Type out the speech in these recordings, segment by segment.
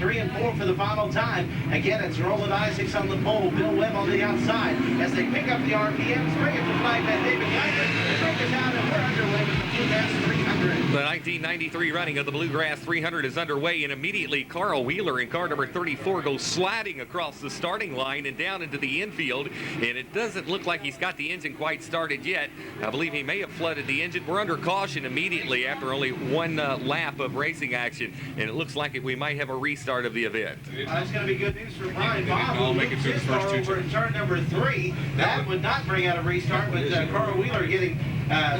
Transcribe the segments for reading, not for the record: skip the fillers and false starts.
3 and 4 for the final time. Again, it's Roland Isaacs on the pole, Bill Webb on the outside. As they pick up the RPMs, bring it to flag that David Geiger. Break us out, and we're underway with the Bluegrass 300. The 1993 running of the Bluegrass 300 is underway, and immediately Carl Wheeler in car number 34 goes sliding across the starting line and down into the infield, and it doesn't look like he's got the engine quite started yet. I believe he may have flooded the engine. We're under caution immediately after only one lap of racing action, and it looks like we might have a restart of the event. That's going to be good news for Brian Bob, who moves his car over in turn number 3. That would not bring out a restart, but Carl Wheeler getting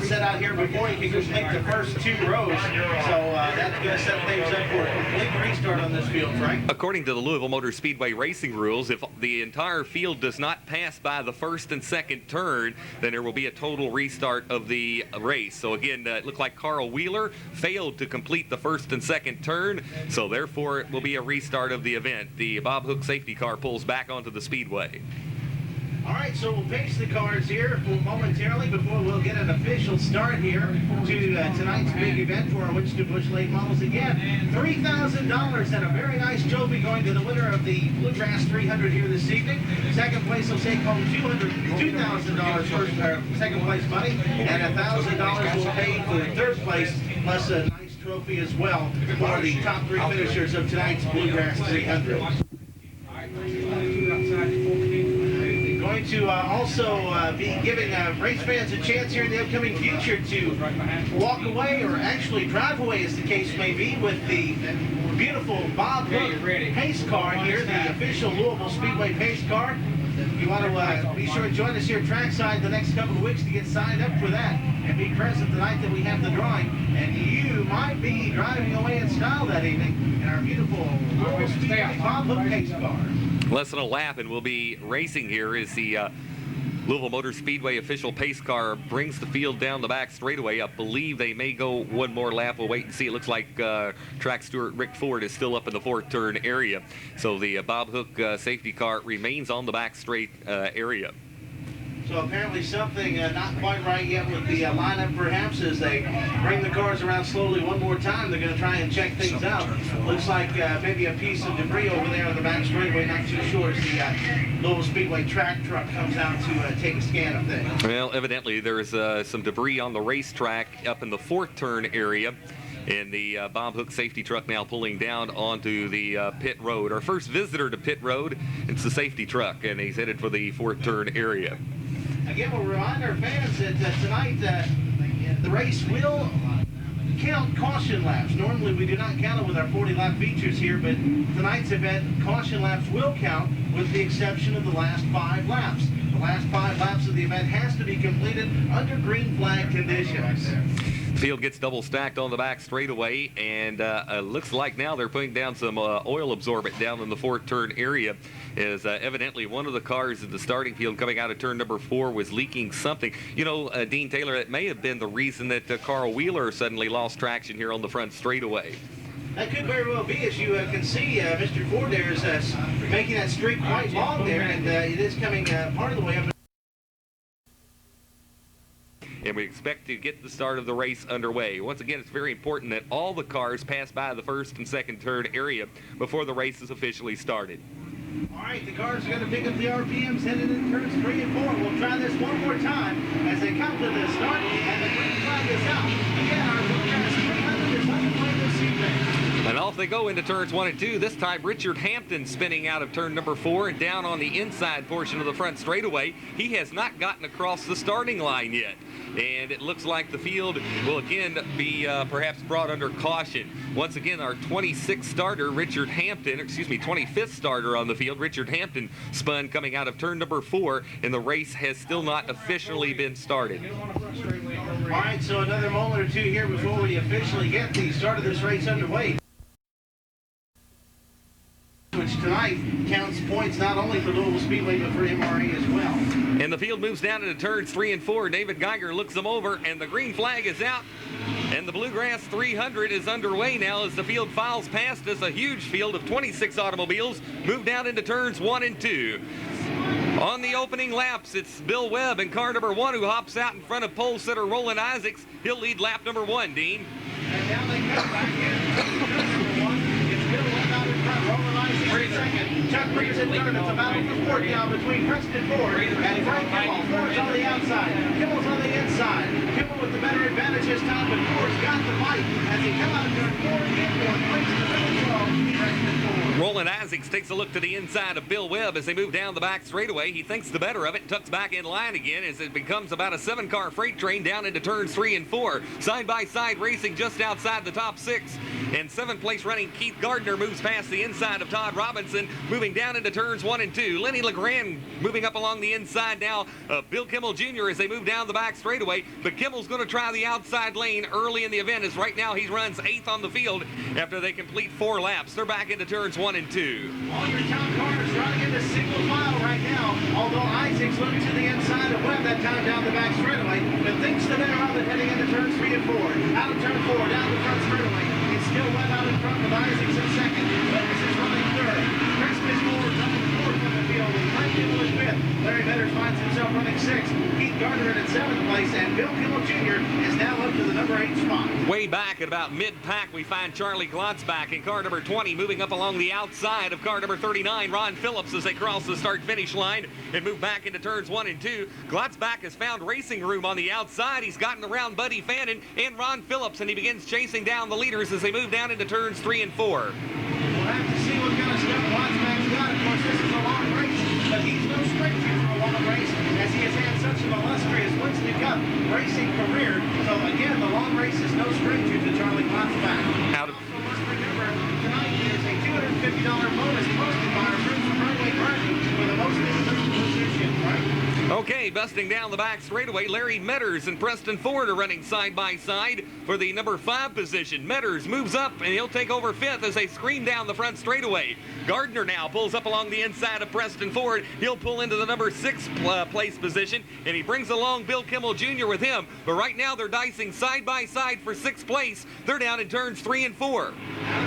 set out here before he can complete the first 2 rows. So that's going to set things up for a complete restart on this field, Frank. According to the Louisville Motor Speedway racing rules, if the entire field does not pass by the first and second turn, then there will be a total restart of the race. So again, it looked like Carl Wheeler failed to complete the first and second turn, so therefore it will be a restart of the event. The Bob Hook safety car pulls back onto the speedway. All right, so we'll pace the cars here momentarily before we'll get an official start here to tonight's big event for our Winston Bush late models. Again, $3,000 and a very nice trophy going to the winner of the Bluegrass 300 here this evening. Second place will take home $2,000 for second place money, and $1,000 will pay for third place, plus a nice trophy as well for the top 3 finishers of tonight's Bluegrass 300. Going to also be giving race fans a chance here in the upcoming future to walk away, or actually drive away as the case may be, with the beautiful Bob Hook pace car here, the official Louisville Speedway pace car. You want to be sure to join us here trackside the next couple of weeks to get signed up for that and be present the night that we have the drawing. And you might be driving away in style that evening in our beautiful Louisville Speedway Bob Hook pace car. Less than a lap and we'll be racing here as the Louisville Motor Speedway official pace car brings the field down the back straightaway. I believe they may go one more lap. We'll wait and see. It looks like track steward Rick Ford is still up in the 4th turn area. So the Bob Hook safety car remains on the back straight area. So apparently something not quite right yet with the lineup, perhaps, as they bring the cars around slowly one more time. They're going to try and check things out. Looks like maybe a piece of debris over there on the back straightaway, not too sure, as the Louisville Speedway track truck comes out to take a scan of things. Well, evidently there's some debris on the racetrack up in the 4th turn area. And the Bob Hook safety truck now pulling down onto the pit road. Our first visitor to pit road, it's the safety truck, and he's headed for the 4th turn area. Again, we'll remind our fans that tonight the race will count caution laps. Normally we do not count it with our 40-lap features here, but tonight's event, caution laps will count with the exception of the last 5 laps. The last 5 laps of the event has to be completed under green flag conditions. The field gets double stacked on the back straightaway, and looks like now they're putting down some oil absorbent down in the 4th turn area, as evidently one of the cars in the starting field coming out of turn number 4 was leaking something. You know, Dean Taylor, it may have been the reason that Carl Wheeler suddenly lost traction here on the front straightaway. That could very well be. As you can see, Mr. Ford there is making that streak quite long there, and it is coming part of the way up. And we expect to get the start of the race underway. Once again, it's very important that all the cars pass by the 1st and 2nd turn area before the race is officially started. All right, the cars are going to pick up the RPMs headed in turns 3 and 4. We'll try this one more time as they come to the start, and the green flag is out. Again, our Bluegrass 300 is underway this evening. And off they go into turns 1 and 2. This time, Richard Hampton spinning out of turn number 4 and down on the inside portion of the front straightaway. He has not gotten across the starting line yet. And it looks like the field will again be perhaps brought under caution. Once again, our 26th starter, Richard Hampton, 25th starter on the field, Richard Hampton, spun coming out of turn number 4, and the race has still not officially been started. All right, so another moment or two here before we officially get the start of this race underway, which tonight counts points not only for Louisville Speedway but for MRA as well. And the field moves down into turns 3 and 4. David Geiger looks them over, and the green flag is out. And the Bluegrass 300 is underway now as the field files past us. A huge field of 26 automobiles move down into turns 1 and 2. On the opening laps, it's Bill Webb in car number 1 who hops out in front of pole sitter Roland Isaacs. He'll lead lap number 1, Dean. And down they come back in. Number 1, it's Bill Webb out in front. Leaders in third. It's a battle for fourth now between Preston Ford and Frank Kimmel. Ford's on the outside. Kimmel's on the inside. Kimmel with the better advantage this time, but Ford's got the fight as he come out of turn 4 and get one. Breaks the middle 12. Preston Ford. Roland Isaacs takes a look to the inside of Bill Webb as they move down the back straightaway. He thinks the better of it, tucks back in line again as it becomes about a 7-car freight train down into turns 3 and 4. Side-by-side racing just outside the top 6. And 7th place running Keith Gardner moves past the inside of Todd Robinson, moving down into turns 1 and 2. Lenny LeGrand moving up along the inside now. Bill Kimmel Jr. as they move down the back straightaway. But Kimmel's going to try the outside lane early in the event, as right now he runs 8th on the field after they complete 4 laps. They're back into turns 1 and 2. All your top cars running into single file right now, although Isaacs looked to the inside of Webb that time down the back straightaway, but thinks the better of it heading into turns 3 and 4. Out of turn 4, down the front straightaway. It's still Webb out in front with Isaacs in second. Lucas is running third. Preston Ford running fourth on the field with Frank Kimmel in fifth. Larry Metters finds himself running sixth. Keith Gardner in 7th place, and Bill Kimmel Jr. is now up to the number 8 spot. Way back at about mid-pack, we find Charlie Glotzback in car number 20, moving up along the outside of car number 39, Ron Phillips, as they cross the start-finish line and move back into turns 1 and 2. Glotzback has found racing room on the outside. He's gotten around Buddy Fannin and Ron Phillips, and he begins chasing down the leaders as they move down into turns 3 and 4. We'll have to see what kind of stuff Glotzback's got. Of course, this is a long race, but he's no stranger for a long race, as he has had such an illustrious Winston Cup racing career. So again, the long race is no stranger to Charlie Glotzback. Also, must remember, tonight is a $250 bonus posted by our friends from Runway Driving for the most improved position, right? Okay, busting down the back straightaway, Larry Metters and Preston Ford are running side by side for the number 5 position. Metters moves up and he'll take over 5th as they scream down the front straightaway. Gardner now pulls up along the inside of Preston Ford. He'll pull into the number 6 place position, and he brings along Bill Kimmel Jr. with him. But right now they're dicing side by side for 6th place. They're down in turns 3 and 4. Out of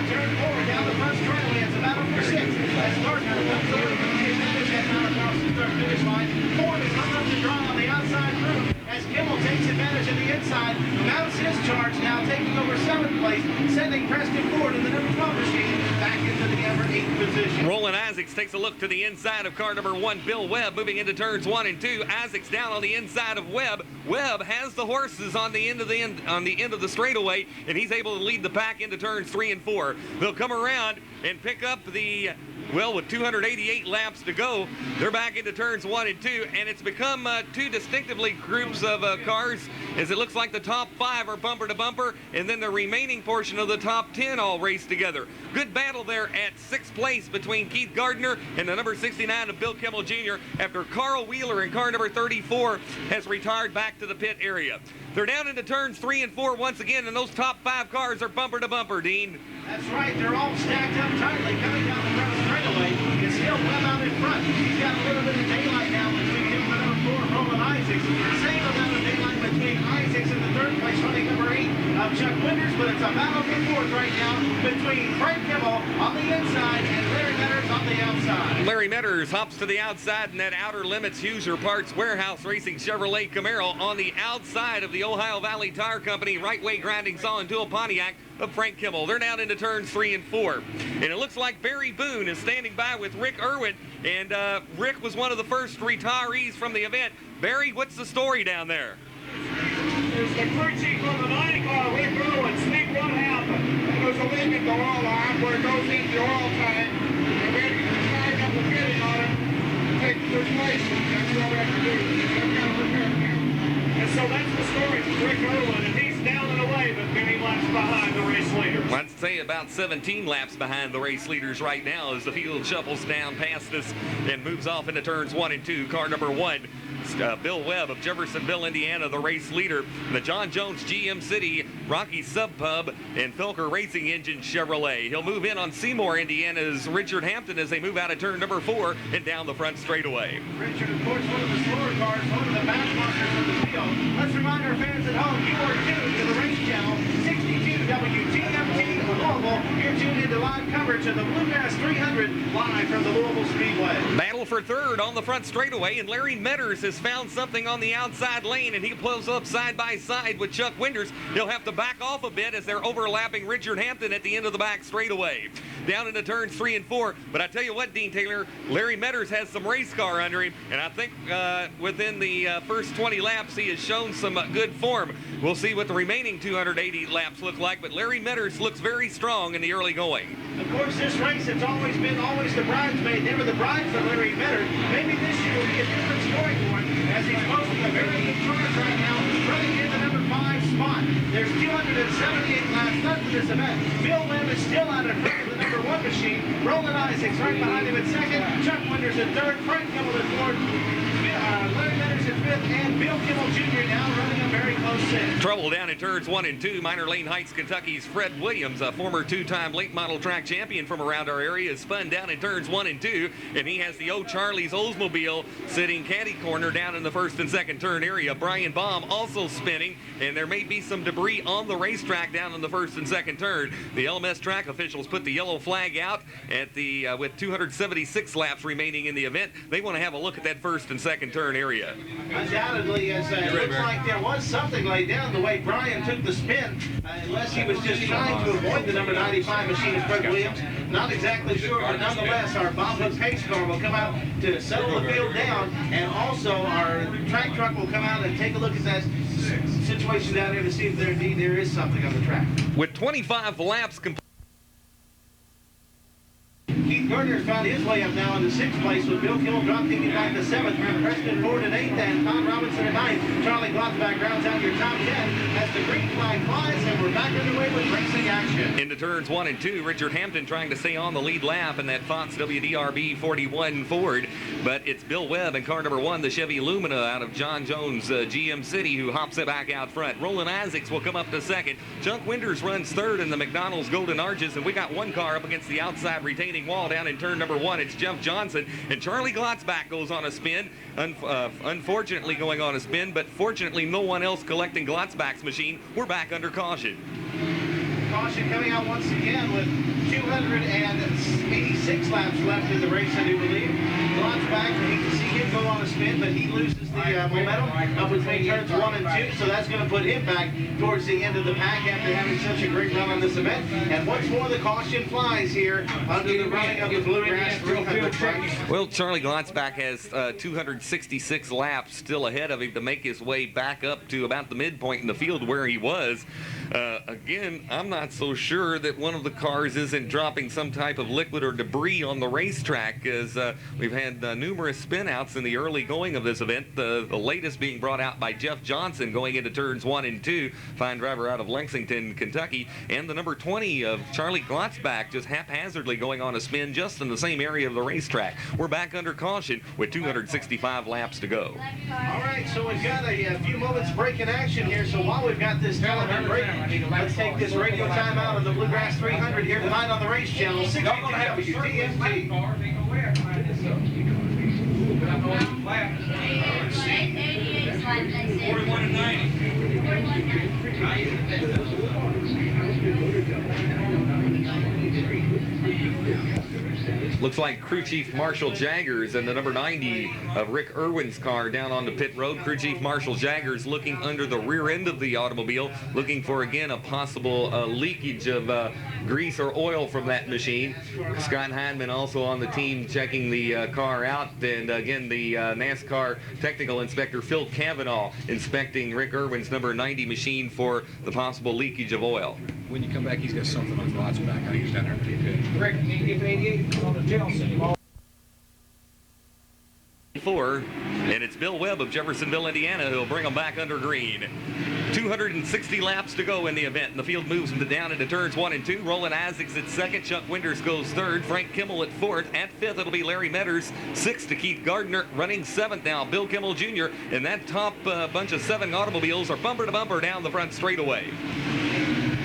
turn 4, down the front straightaway, it's a battle for 6th. As Gardner comes over to the advantage at now across the start finish line. Ford is hung up to draw on the outside group as Kimmel takes advantage of the inside, mounts his charge now, taking over 7th place, sending Preston Ford in the number 12 machine back into the number 8 position. Roland Isaacs takes a look to the inside of car number 1, Bill Webb, moving into turns 1 and 2. Isaacs down on the inside of Webb. Webb has the horses on the end of the straightaway, and he's able to lead the pack into turns 3 and 4. They'll come around and pick up the, well, with 288 laps to go, they're back into turns 1 and 2, and it's become 2 distinctively groups of cars, as it looks like the top 5 are bumper to bumper, and then the remaining portion of the top 10 all race together. Good battle there at 6th place between Keith Gardner and the number 69 of Bill Kimmel Jr. after Carl Wheeler in car number 34 has retired back to the pit area. They're down into turns 3 and 4 once again, and those top 5 cars are bumper to bumper, Dean. That's right, they're all stacked up tightly coming down the front straightaway. It's still Webb out in front. He's got a little bit of daylight now between him and number 4, Roland Isaacs. Same amount of daylight between Isaacs and the 3rd place running number 8 of Chuck Winters, but it's a battle for 4th right now between Frank Kimmel on the inside and Larry Metters on the outside. Larry Metters hops to the outside in that Outer Limits Huser Parts Warehouse Racing Chevrolet Camaro on the outside of the Ohio Valley Tire Company right way grinding saw and tool Pontiac of Frank Kimmel. They're down into turns 3 and 4. And it looks like Barry Boone is standing by with Rick Irwin, and Rick was one of the first retirees from the event. Barry, what's the story down there? It's the crew chief on the 90 car, Rick Irwin. Steve, what happened? There's a leak in the oil line where it goes into the oil tank, and we had to tighten up the fitting on it to take the replacement. That's what we have to do. We've got to repair it now. And so that's the story for Rick Irwin, and he's down and away, but many laps behind the race leaders. I'd say about 17 laps behind the race leaders right now as the field shuffles down past us and moves off into turns 1 and 2. Car number 1, Bill Webb of Jeffersonville, Indiana, the race leader. The John Jones GM City, Rocky Sub Pub, and Felker Racing Engine Chevrolet. He'll move in on Seymour, Indiana's Richard Hampton as they move out of turn number 4 and down the front straightaway. Richard, of course, one of the slower cars, one of the backmarkers of the field. Let's remind our fans at home, you are tuned to the race channel 62 WTMT Louisville. You're tuned into live coverage of the Bluegrass 300 live from the Louisville Speedway. Battle for 3rd on the front straightaway, and Larry Metters has found something on the outside lane, and he pulls up side by side with Chuck Winters. He'll have to back off a bit as they're overlapping Richard Hampton at the end of the back straightaway. down into turns 3 and 4. But I tell you what, Dean Taylor, Larry Metters has some race car under him, and I think within the first 20 laps he has shown some good form. We'll see what the remaining 280 laps look like, but Larry Metters looks very strong in the early going. Of course, this race has always been the bridesmaid, never the bride for Larry Metters. Maybe this year will be a different story for him, as he's posting a very good charge right now, running in the number 5 spot. There's 278 laps left in this event. Bill Webb is still out in front of the number 1 machine. Roland Isaacs right behind him in second. Chuck Winters in third. Frank Kimmel in fourth. Larry Metters in fifth, and Bill Kimmel Jr. now running a very close sixth. Trouble down in turns 1 and 2. Minor Lane Heights, Kentucky's Fred Williams, a former 2-time late model track champion from around our area, is spun down in turns 1 and 2, and he has the O'Charlie's Oldsmobile sitting caddy corner down in the first and second turn area. Brian Baum also spinning, and there may be some debris on the racetrack down in the first and second turn. The LMS track officials put the yellow flag out at the with 276 laps remaining in the event. They want to have a look at that first and second turn area. Undoubtedly, as it looks like there was something laid down the way Brian took the spin, unless he was just trying to avoid the number 95 machine of Fred Williams. Not exactly sure, but nonetheless, our Bob Hook pace car will come out to settle the field down, and also our track truck will come out and take a look at that situation down there to see if there indeed there is something on the track. With 25 laps complete. Keith Gardner found his way up now into 6th place, with Bill Kimmel dropping back to 7th, Preston Ford at 8th, and Tom Robinson at 9th. Charlie Glotzback rounds out your top 10 as the green flag flies, and we're back underway with racing action. Into turns 1 and 2, Richard Hampton trying to stay on the lead lap in that Fox WDRB 41 Ford, but it's Bill Webb in car number 1, the Chevy Lumina out of John Jones GM City, who hops it back out front. Roland Isaacs will come up to second. Chuck Winters runs third in the McDonald's Golden Arches, and we got one car up against the outside retaining wall down in turn number 1. It's Jeff Johnson, and Charlie Glotzback goes on a spin. Unfortunately going on a spin, but fortunately no one else collecting Glotzback's machine. We're back under caution. Caution coming out once again with 286 laps left in the race, I do believe. Glotzback, you can see him go on a spin, but he loses the momentum up between turns 1 and 2, so that's going to put him back towards the end of the pack after having such a great run on this event. And once more, the caution flies here under the running of the Bluegrass 300 truck. Well, Charlie Glotzback has 266 laps still ahead of him to make his way back up to about the midpoint in the field where he was. Again, I'm not so sure that one of the cars isn't dropping some type of liquid or debris on the racetrack, as we've had numerous spin outs in the early going of this event, the latest being brought out by Jeff Johnson going into turns 1 and 2, fine driver out of Lexington, Kentucky, and the number 20 of Charlie Glotzback just haphazardly going on a spin just in the same area of the racetrack. We're back under caution with 265 laps to go. All right, so we've got a few moments break in action here, so while we've got this television break, let's take this radio time out of the Bluegrass 300 here tonight on the Race Channel, 62 WTMT. Let's see. 41 and 90. Looks like Crew Chief Marshall Jaggers and the number 90 of Rick Irwin's car down on the pit road. Crew Chief Marshall Jaggers looking under the rear end of the automobile, looking for, again, a possible leakage of grease or oil from that machine. Scott Heinman also on the team checking the car out. And, again, the NASCAR technical inspector, Phil Cavanaugh, inspecting Rick Irwin's number 90 machine for the possible leakage of oil. When you come back, he's got something on God's back. I think he's down there pretty good. Rick, can you give 88 on the jail cell? And it's Bill Webb of Jeffersonville, Indiana, who'll bring them back under green. 260 laps to go in the event, and the field moves down into turns 1 and 2. Roland Isaacs at second, Chuck Winters goes third, Frank Kimmel at fourth. At fifth, it'll be Larry Metters. Sixth to Keith Gardner, running seventh now, Bill Kimmel Jr. And that top bunch of 7 automobiles are bumper to bumper down the front straightaway.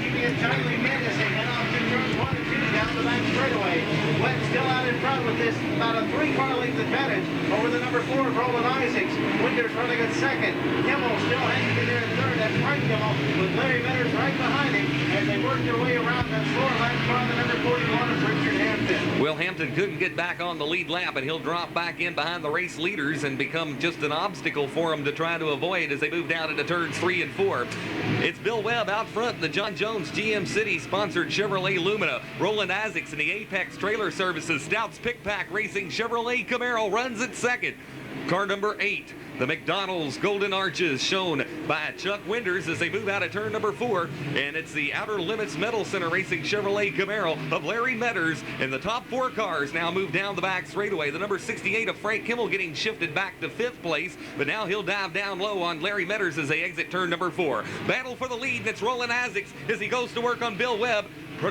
Keeping it tightly knit as they head off to turns 1 and 2 down the back straightaway. Webb still out in front with this about a 3-car length advantage over the number 4 of Roland Isaacs. Winters running at second. Kimmel still hanging in there at third. That's Frank Kimmel with Larry Metters right behind him as they work their way around that floor line car, the number 41 of Richard Hampton. fifth. Will Hampton couldn't get back on the lead lap, and he'll drop back in behind the race leaders and become just an obstacle for them to try to avoid as they move down into turns 3 and 4. It's Bill Webb out front in the John Jones GM City sponsored Chevrolet Lumina. Roland Isaacs in the Apex Trailer Services Stouts Pick Pack Racing Chevrolet Camaro runs at second. Car number 8, the McDonald's Golden Arches, shown by Chuck Winders as they move out of turn number 4. And it's the Outer Limits Metal Center Racing Chevrolet Camaro of Larry Metters. And the top 4 cars now move down the back straightaway. The number 68 of Frank Kimmel getting shifted back to 5th place, but now he'll dive down low on Larry Metters as they exit turn number 4. Battle for the lead, and it's Roland Isaacs as he goes to work on Bill Webb.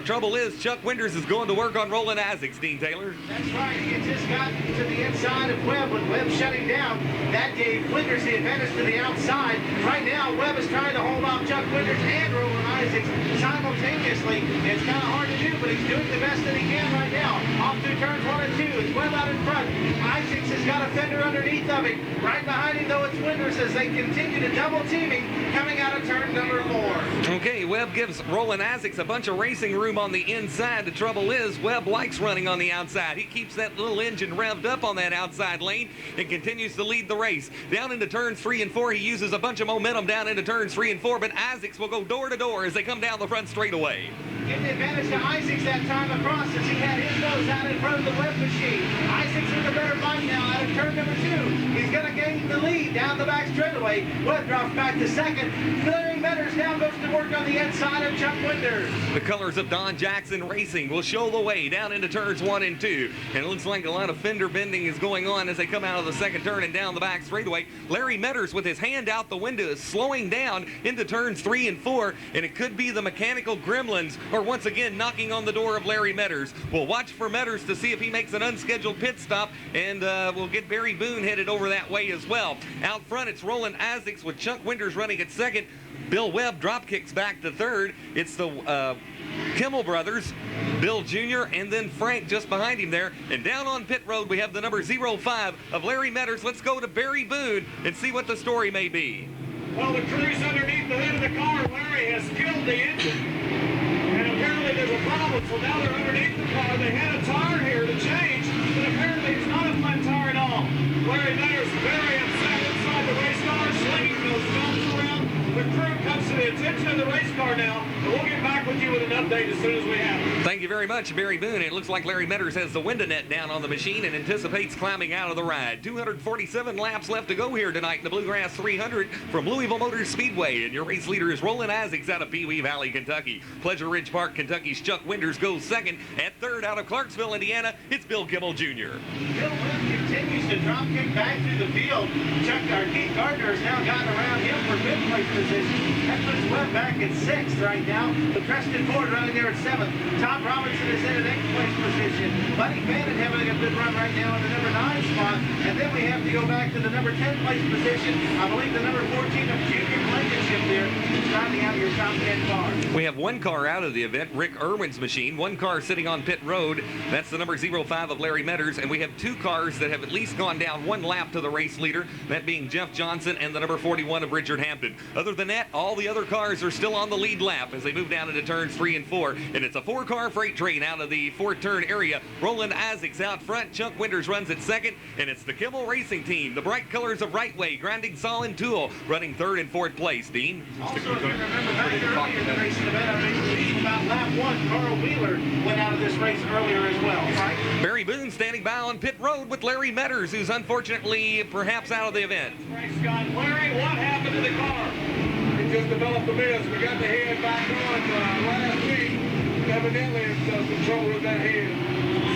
Trouble is, Chuck Winders is going to work on Roland Isaacs, Dean Taylor. That's right. He had just gotten to the inside of Webb with Webb shutting down. That gave Winders the advantage to the outside. Right now, Webb is trying to hold off Chuck Winders and Roland Isaacs simultaneously. It's kind of hard to do, but he's doing the best that he can right now. Off through turns 1 and 2. It's Webb out in front. Isaacs has got a fender underneath of him. Right behind him, though, it's Winders as they continue to double teaming coming out of turn number 4. Okay, Webb gives Roland Isaacs a bunch of racing room on the inside. The trouble is, Webb likes running on the outside. He keeps that little engine revved up on that outside lane and continues to lead the race. Down into turns 3 and 4, he uses a bunch of momentum down into turns 3 and 4, but Isaacs will go door to door as they come down the front straightaway. Giving the advantage to Isaacs that time across as he had his nose out in front of the Webb machine. Isaacs with a better bite now out of turn number 2. He's going to gain the lead down the back straightaway. Webb drops back to second. Larry Metters now goes to work on the inside of Chuck Winders. The colors of Don Jackson Racing will show the way down into turns 1 and 2. And it looks like a lot of fender bending is going on as they come out of the second turn and down the back straightaway. Larry Metters with his hand out the window is slowing down into turns 3 and 4. And it could be the mechanical gremlins are once again knocking on the door of Larry Metters. We'll watch for Metters to see if he makes an unscheduled pit stop, and we'll get Barry Boone headed over that way as well. Out front, it's Roland Isaacs with Chuck Winders running at second. Bill Webb drop kicks back to third. It's the Kimmel brothers, Bill Jr., and then Frank just behind him there. And down on pit road, we have the number 05 of Larry Metters. Let's go to Barry Boone and see what the story may be. Well, the crew's underneath the hood of the car. Larry has killed the engine. And apparently there's a problem, so now they're underneath the car. They had a tire here to change, but apparently it's not a flat tire at all. Larry Metters very upset inside the race car, slinging those guns around. The crew comes to the attention of the race car now, and we'll get back with you with an update as soon as we have it. Thank you very much, Barry Boone. It looks like Larry Metters has the window net down on the machine and anticipates climbing out of the ride. 247 laps left to go here tonight in the Bluegrass 300 from Louisville Motor Speedway. And your race leader is Roland Isaacs out of Pee Wee Valley, Kentucky. Pleasure Ridge Park, Kentucky's Chuck Winders goes second. At third, out of Clarksville, Indiana, it's Bill Kimmel Jr. Bill Webb continues to drop kick back through the field. Keith Gardner has now gotten around him for 5th place position. That puts Webb back at 6th right now. But Preston Ford running there at 7th. Tom Robinson is in an 8th place position. Buddy Bannon having a good run right now in the number 9 spot. And then we have to go back to the number 10 place position. I believe the number 14 of Junior Blankenship there is rounding out your top 10 cars. We have one car out of the event, Rick Irwin's machine. One car sitting on pit road. That's the number 05 of Larry Metters. And we have 2 cars that have at least gone down 1 lap to the race leader, that being Jeff Johnson and the number 41 of Richard Hampton. Other than that, all the other cars are still on the lead lap as they move down into turns 3 and 4. And it's a 4-car freight train out of the 4th turn area. Roland Isaacs out front. Chuck Winders runs at second. And it's the Kimmel Racing Team, the bright colors of Right Way, grinding saw and tool, running 3rd and 4th place. Dean? Also, if you remember back earlier in the racing event, I believe about lap 1, Carl Wheeler went out of this race earlier as well, right? Barry Boone standing by on pit road with Larry Metters, who's unfortunately perhaps out of the event. Thanks, Scott. Larry, what happened to the car? It just developed a miss. We got the head back on last week. Evidently, it's control with that head.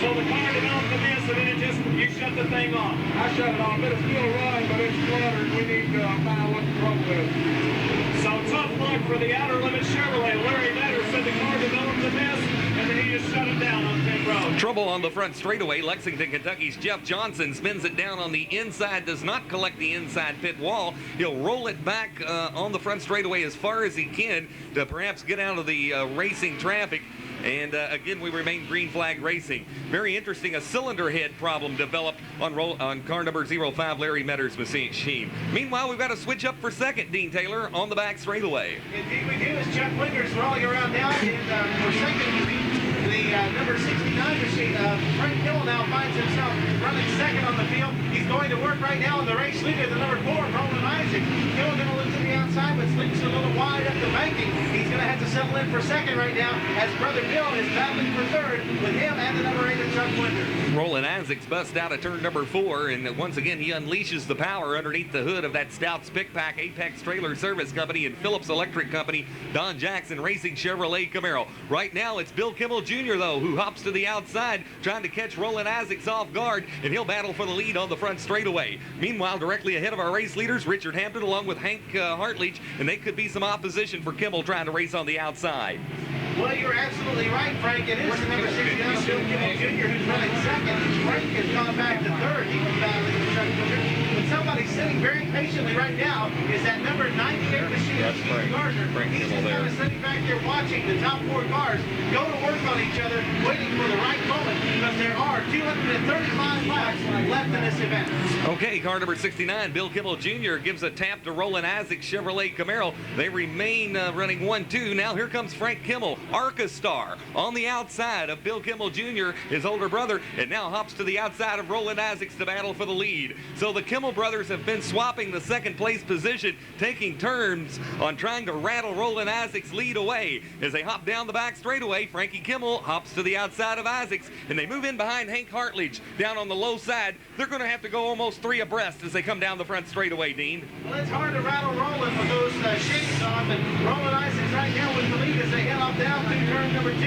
So the car developed a miss, and then you shut the thing off. I shut it off. It'll still run, but it's cluttered. We need to find out what the problem is. So tough luck for the Outer Limits Chevrolet. Larry Metters said the car developed a miss, and then he just shut it down on pit road. Trouble on the front straightaway. Lexington, Kentucky's Jeff Johnson spins it down on the inside, does not collect the inside pit wall. He'll roll it back on the front straightaway as far as he can to perhaps get out of the racing traffic. And again, we remain green flag racing. Very interesting, a cylinder head problem developed on car number 05, Larry Metters' machine. Meanwhile, we've got to switch up for second, Dean Taylor, on the back straightaway. Indeed we do, as Chuck Winders rolling around now, and for second, The number 69 machine, Frank Kimmel, now finds himself running second on the field. He's going to work right now in the race leader, the number 4, Roland Isaac. Kimmel going to look to the outside, but sleeps a little wide up the banking. He's going to have to settle in for second right now, as brother Bill is battling for third with him and the number 8 of Chuck Winters. Roland Isaac's bust out of turn number 4, and once again he unleashes the power underneath the hood of that Stouts Pick Pack, Apex Trailer Service Company, and Phillips Electric Company, Don Jackson Racing Chevrolet Camaro. Right now it's Bill Kimmel Jr. though, who hops to the outside trying to catch Roland Isaac's off guard, and he'll battle for the lead on the front straightaway. Meanwhile, directly ahead of our race leaders, Richard Hampton along with Hank Hartleach, and they could be some opposition for Kimmel trying to race on the outside. Well, you're absolutely right, Frank. It is the number 69, Bill Kimmel Jr., who's running second. Frank has gone back to third. He was battling with Chuck Winters. But somebody sitting very patiently right now is that number 98 machine, Steve Gardner. He's just kind of sitting back there watching the top 4 cars go to work on each other, waiting for the right moment, because there are 235 laps left in this event. Okay, car number 69, Bill Kimmel Jr. gives a tap to Roland Isaac Chevrolet Camaro. They remain running 1-2. Now here comes Frank Kimmel, Arca Star, on the outside of Bill Kimmel Jr., his older brother, and now hops to the outside of Roland Isaacs to battle for the lead. So the Kimmel brothers have been swapping the second place position, taking turns on trying to rattle Roland Isaacs' lead away. As they hop down the back straightaway, Frankie Kimmel hops to the outside of Isaacs, and they move in behind Hank Hartleach down on the low side. They're going to have to go almost 3 abreast as they come down the front straightaway, Dean. Well, it's hard to rattle Roland with those shades on, but Roland Isaacs right now with the lead as they head off down to turn number 2.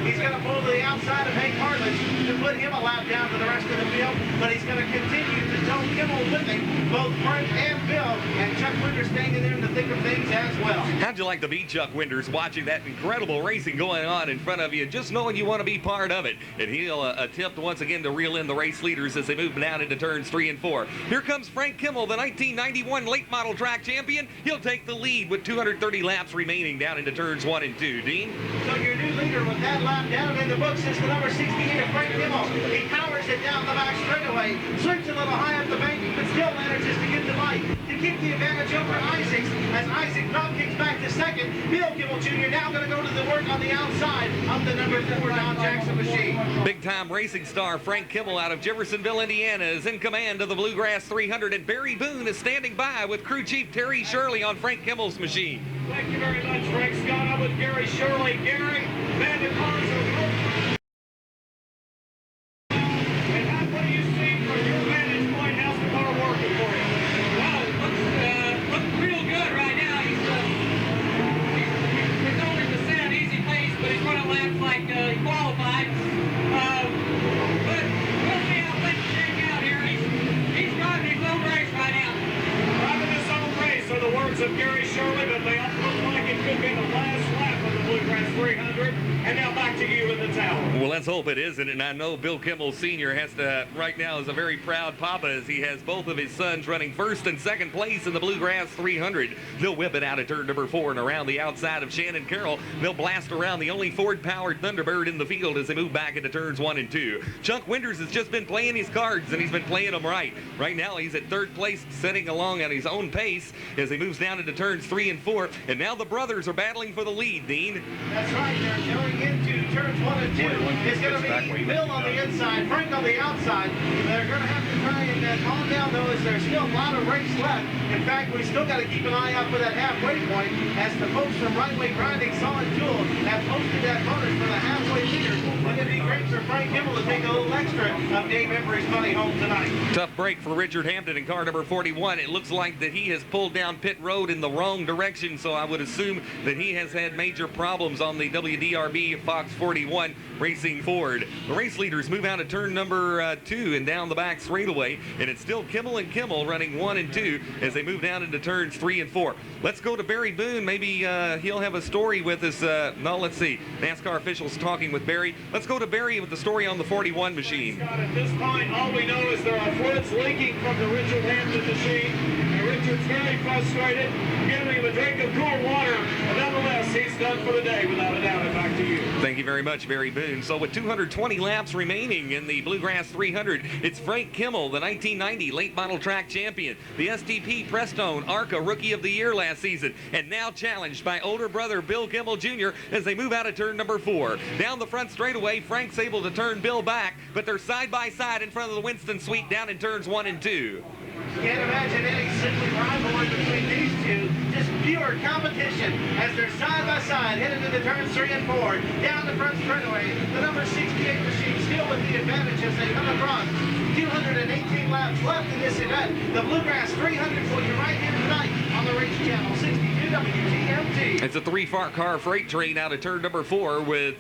He's going to pull to the outside of Hank Hartleach to put him a lap down to the rest of the field, but he's going to continue to tow Kimmel with him, both Frank and Bill, and Chuck Winters staying in there in the thick of things as well. How'd you like to be Chuck Winters watching that incredible racing going on in front of you, just knowing you want to be part of it? And he'll attempt once again to reel in the race leaders as they move down into turns 3 and 4. Here comes Frank Kimmel, the 1991 late model track champion. He'll take the lead with 230 laps remaining down into turns 1 and 2. Dean? So your new leader with that lap down in the books is the number 68 of Frank Kimmel. He powers it down the back straightaway, sweeps a little high up the banking, but still manages to get the light to keep the advantage over Isaacs. As Isaac drop kicks back to second, Bill Kimmel Jr. now going to go to the work on the outside of the number 4 Don Jackson machine. Big-time racing star Frank Kimmel out of Jeffersonville, Indiana, is in command of the Bluegrass 300, and Barry Boone is standing by with crew chief Terry Shirley on Frank Kimmel's machine. Thank you very much, Frank. Scott, I'm with Gary Shirley. Gary, man, the cars are and what do you see from your vantage point? How's the car working for you? Well, it looks real good right now. He's going at an easy pace, but he's running laps like he qualified. But we'll see how things shake out here. He's driving his own race right now. Driving his own race are the words of Gary Shirley, but they all look like it could be the last lap of the Bluegrass 300. And now back to you in the tower. Well, let's hope it isn't, and I know Bill Kimmel Sr. has to, right now, is a very proud papa as he has both of his sons running first and second place in the Bluegrass 300. They'll whip it out of turn number 4 and around the outside of Shannon Carroll. They'll blast around the only Ford-powered Thunderbird in the field as they move back into turns 1 and 2. Chuck Winters has just been playing his cards, and he's been playing them right. Right now, he's at third place, setting along at his own pace as he moves down into turns 3 and 4. And now the brothers are battling for the lead, Dean. That's right. They're going into turns 1 and 2. It's going to be Bill on the inside, Frank on the outside. They're going to have to try and calm down, though, as there's still a lot of race left. In fact, we still got to keep an eye out for that halfway point, as the folks from Right Way Grinding Solid Tool have posted that bonus for the halfway leader. Wouldn't it be great for Frank Kimmel to take a little extra of Dave Embry's money home tonight? Tough break for Richard Hampton in car number 41. It looks like that he has pulled down pit road in the wrong direction, so I would assume that he has had major problems on the WDRB Fox 41 Racing Ford. The race leaders move out of turn number 2 and down the back straightaway, and it's still Kimmel and Kimmel running 1 and 2 as they move down into turns 3 and 4. Let's go to Barry Boone. Maybe he'll have a story with us. No, let's see. NASCAR officials talking with Barry. Let's go to Barry with the story on the 41 machine. Scott, at this point, all we know is there are fluids leaking from the Richard Hampton machine, and Richard's very frustrated, giving him a drink of cool water. But nonetheless, he's done for the day, without a doubt. In fact, to you. Thank you very much, Barry Boone. So with 220 laps remaining in the Bluegrass 300, it's Frank Kimmel, the 1990 late model track champion, the STP Prestone ARCA Rookie of the Year last season, and now challenged by older brother Bill Kimmel Jr. as they move out of turn number 4. Down the front straightaway, Frank's able to turn Bill back, but they're side by side in front of the Winston Suite down in turns 1 and 2. Can't imagine any simply rivalry between these two. Just pure competition as they're side by side headed into turns 3 and 4. Down the front straightaway, the number 68 machine still with the advantage as they come across. 218 laps left in this event. The Bluegrass 300 for you right here tonight on the Race Channel 62 WTMT. It's a 3-car freight train out of turn number 4 with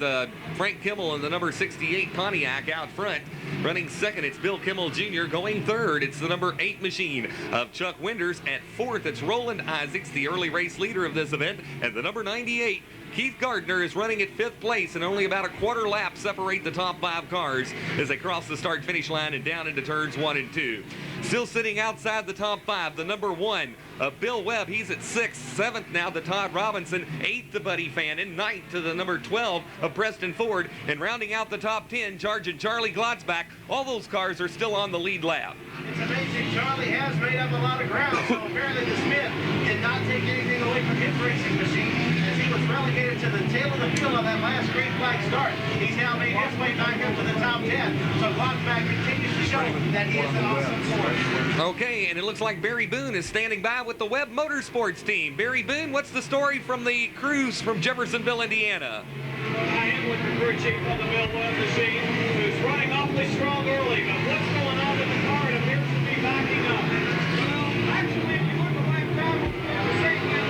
Frank Kimmel and the number 68 Pontiac out front. Running second, it's Bill Kimmel Jr. Going third, it's the number 8 machine of Chuck Winders. At fourth, it's Roland Isaacs, the early race leader of this event. And the number 98, Keith Gardner, is running at 5th place, and only about a quarter lap separate the top 5 cars as they cross the start-finish line and down into turns 1 and 2. Still sitting outside the top 5, the number 1 of Bill Webb. He's at 6th, 7th now to Todd Robinson, 8th to Buddy Fannin, 9th to the number 12 of Preston Ford, and rounding out the top 10, charging Charlie Glotzback. All those cars are still on the lead lap. It's amazing. Charlie has made up a lot of ground, so apparently the Smith did not take anything away from his racing machine as he was relegated to the tail of the field of that last green flag start. He's now made his way back up to the top 10, so Glotzback continues to show that he is an awesome force. Okay, and it looks like Barry Boone is standing by with the Webb Motorsports team. Barry Boone, what's the story from the crews from Jeffersonville, Indiana? I am with the crew chief on the Bill Webb machine, who's running awfully strong early, but what's going on with the car? It appears to be backing up. Well, actually, if you look at my problem, the same way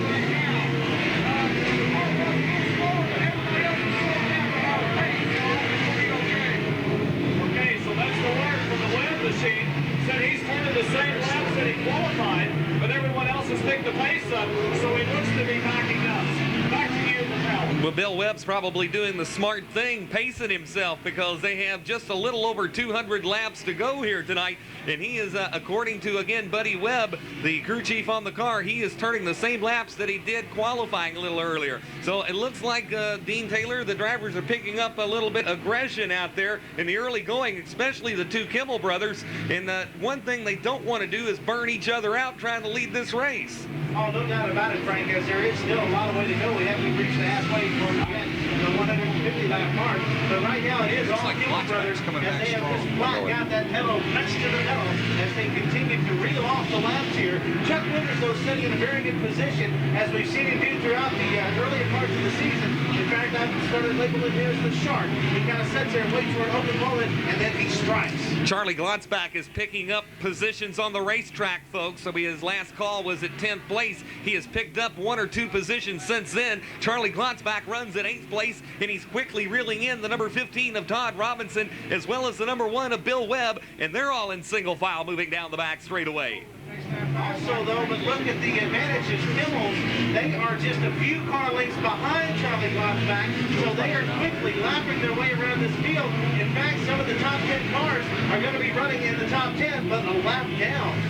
right now. The car runs a little slower, but everybody else is slowing down to our pace, so it's okay. Okay, so that's the word from the Webb machine. Said he's turning the same laps that he qualified, but everyone else has picked the pace up, so he looks to be backing up. Back to you, Propel. Well, Bill Webb's probably doing the smart thing, pacing himself, because they have just a little over 200 laps to go here tonight. And he is, according to, again, Buddy Webb, the crew chief on the car, he is turning the same laps that he did qualifying a little earlier. So it looks like, Dean Taylor, the drivers are picking up a little bit of aggression out there in the early going, especially the two Kimmel brothers. And one thing they don't want to do is burn each other out trying to lead this race. Oh, no doubt about it, Frank, as there is still a lot of way to go. We haven't reached the halfway point yet, the 150 lap mark. But right now it is all like Kimmel brothers coming as back they have strong. just flat got that pedal pressed to the metal as they continue to reel off the laps here. Chuck Winters, though, sitting in a very good position as we've seen him do throughout the earlier parts of the season. In fact, I've started labeling him as the shark. He kind of sits there and waits for an open moment, and then he strikes. Charlie Glotzback is picking up positions on the racetrack, folks. So his last call was at 10th place. He has picked up 1 or 2 positions since then. Charlie Glotzback runs at 8th place, and he's quickly reeling in the number 15 of Todd Robinson, as well as the number 1 of Bill Webb, and they're all in single file moving down the back straightaway. Also, though, but look at the advantages. Kimmels, they are just a few car lengths behind Charlie Glotzback, so they are quickly lapping their way around this field. In fact, some of the top 10 cars are going to be running in the top 10, but a lap down.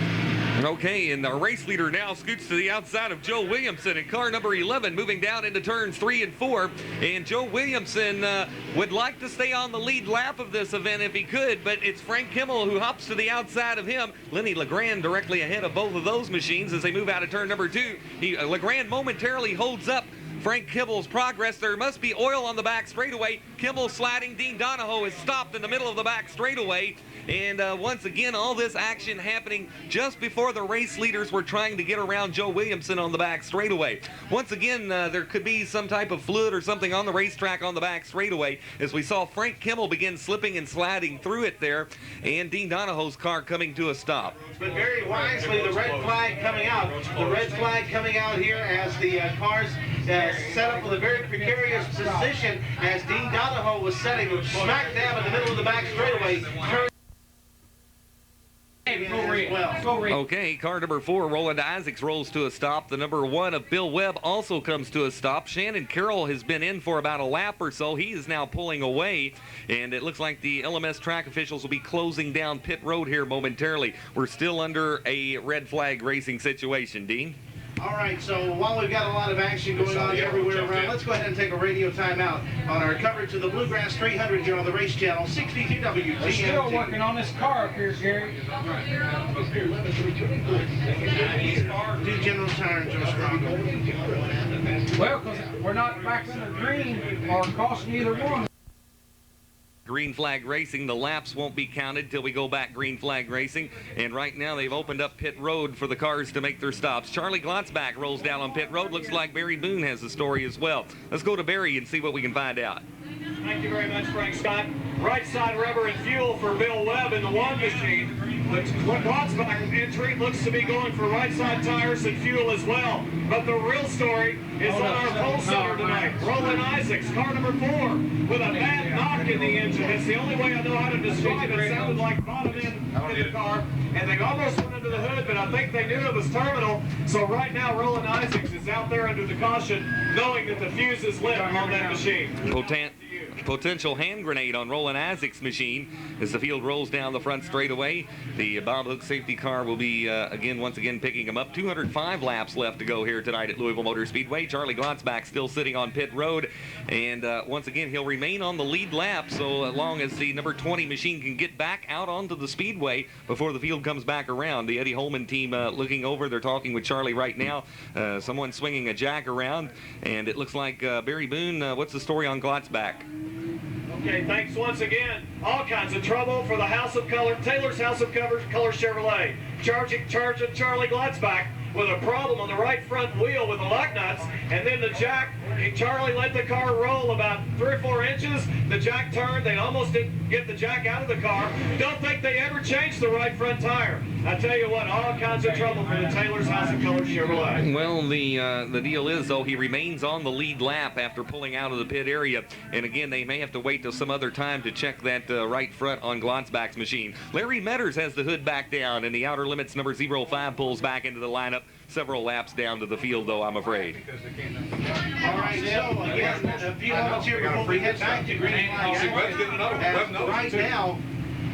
Okay, and the race leader now scoots to the outside of Joe Williamson in car number 11, moving down into turns 3 and 4. And Joe Williamson would like to stay on the lead lap of this event if he could, but it's Frank Kimmel who hops to the outside of him. Lenny Legrand directly ahead of both of those machines as they move out of turn number 2. Legrand momentarily holds up Frank Kimmel's progress. There must be oil on the back straightaway. Kimmel sliding. Dean Donahoe is stopped in the middle of the back straightaway. And once again, all this action happening just before the race leaders were trying to get around Joe Williamson on the back straightaway. Once again, there could be some type of fluid or something on the racetrack on the back straightaway as we saw Frank Kimmel begin slipping and sliding through it there, and Dean Donahoe's car coming to a stop. But very wisely, the red flag coming out. The red flag coming out here as the cars set up with a very precarious position as Dean Donahoe was setting smack dab in the middle of the back straightaway. Okay, car number 4, Roland Isaacs, rolls to a stop. The number 1 of Bill Webb also comes to a stop. Shannon Carroll has been in for about a lap or so. He is now pulling away, and it looks like the LMS track officials will be closing down pit road here momentarily. We're still under a red flag racing situation, Dean. All right, so while we've got a lot of action going on everywhere around, let's go ahead and take a radio timeout on our coverage of the Bluegrass 300 here on the Race Channel, 62 WGMT. We're still working on this car up here, Gary. Do general tire Joe Strong. Well, because we're not back in the green or costing either one. Green flag racing, the laps won't be counted till we go back green flag racing. And right now they've opened up pit road for the cars to make their stops. Charlie Glotzback rolls down on pit road. Looks like Barry Boone has the story as well. Let's go to Barry and see what we can find out. Thank you very much, Frank Scott. Right side rubber and fuel for Bill Webb in the one machine. The Glotzback entry looks to be going for right side tires and fuel as well. But the real story is on our pole sitter tonight. Roland Isaacs, car number 4, with a bad knock in the engine. It's the only way I know how to describe it. It sounded like bottom end in the car. And they almost went under the hood, but I think they knew it was terminal. So right now, Roland Isaacs is out there under the caution, knowing that the fuse is lit on that machine. Potential hand grenade on Roland Isaac's machine as the field rolls down the front straightaway. The Bob Hook safety car will be once again picking him up. 205 laps left to go here tonight at Louisville Motor Speedway. Charlie Glotzback still sitting on pit road, and once again he'll remain on the lead lap so long as the number 20 machine can get back out onto the speedway before the field comes back around. The Eddie Holman team looking over. They're talking with Charlie right now. Someone swinging a jack around, and it looks like Barry Boone. What's the story on Glotzback? Okay, thanks once again. All kinds of trouble for the House of Color, Taylor's House of Color Chevrolet. Charging Charlie Glotzback with a problem on the right front wheel with the lug nuts, and then the jack. Charlie let the car roll about 3 or 4 inches. The jack turned. They almost didn't get the jack out of the car. Don't think they ever changed the right front tire. I tell you what, all kinds of trouble for the Taylor's House of Color Chevrolet. Well, the deal is, though, he remains on the lead lap after pulling out of the pit area. And again, they may have to wait till some other time to check that right front on Glotzback's machine. Larry Metters has the hood back down, and the Outer Limits number 05 pulls back into the lineup. Several laps down to the field, though, I'm afraid. All right, so again, a few moments here before we head back to green flag. Right now,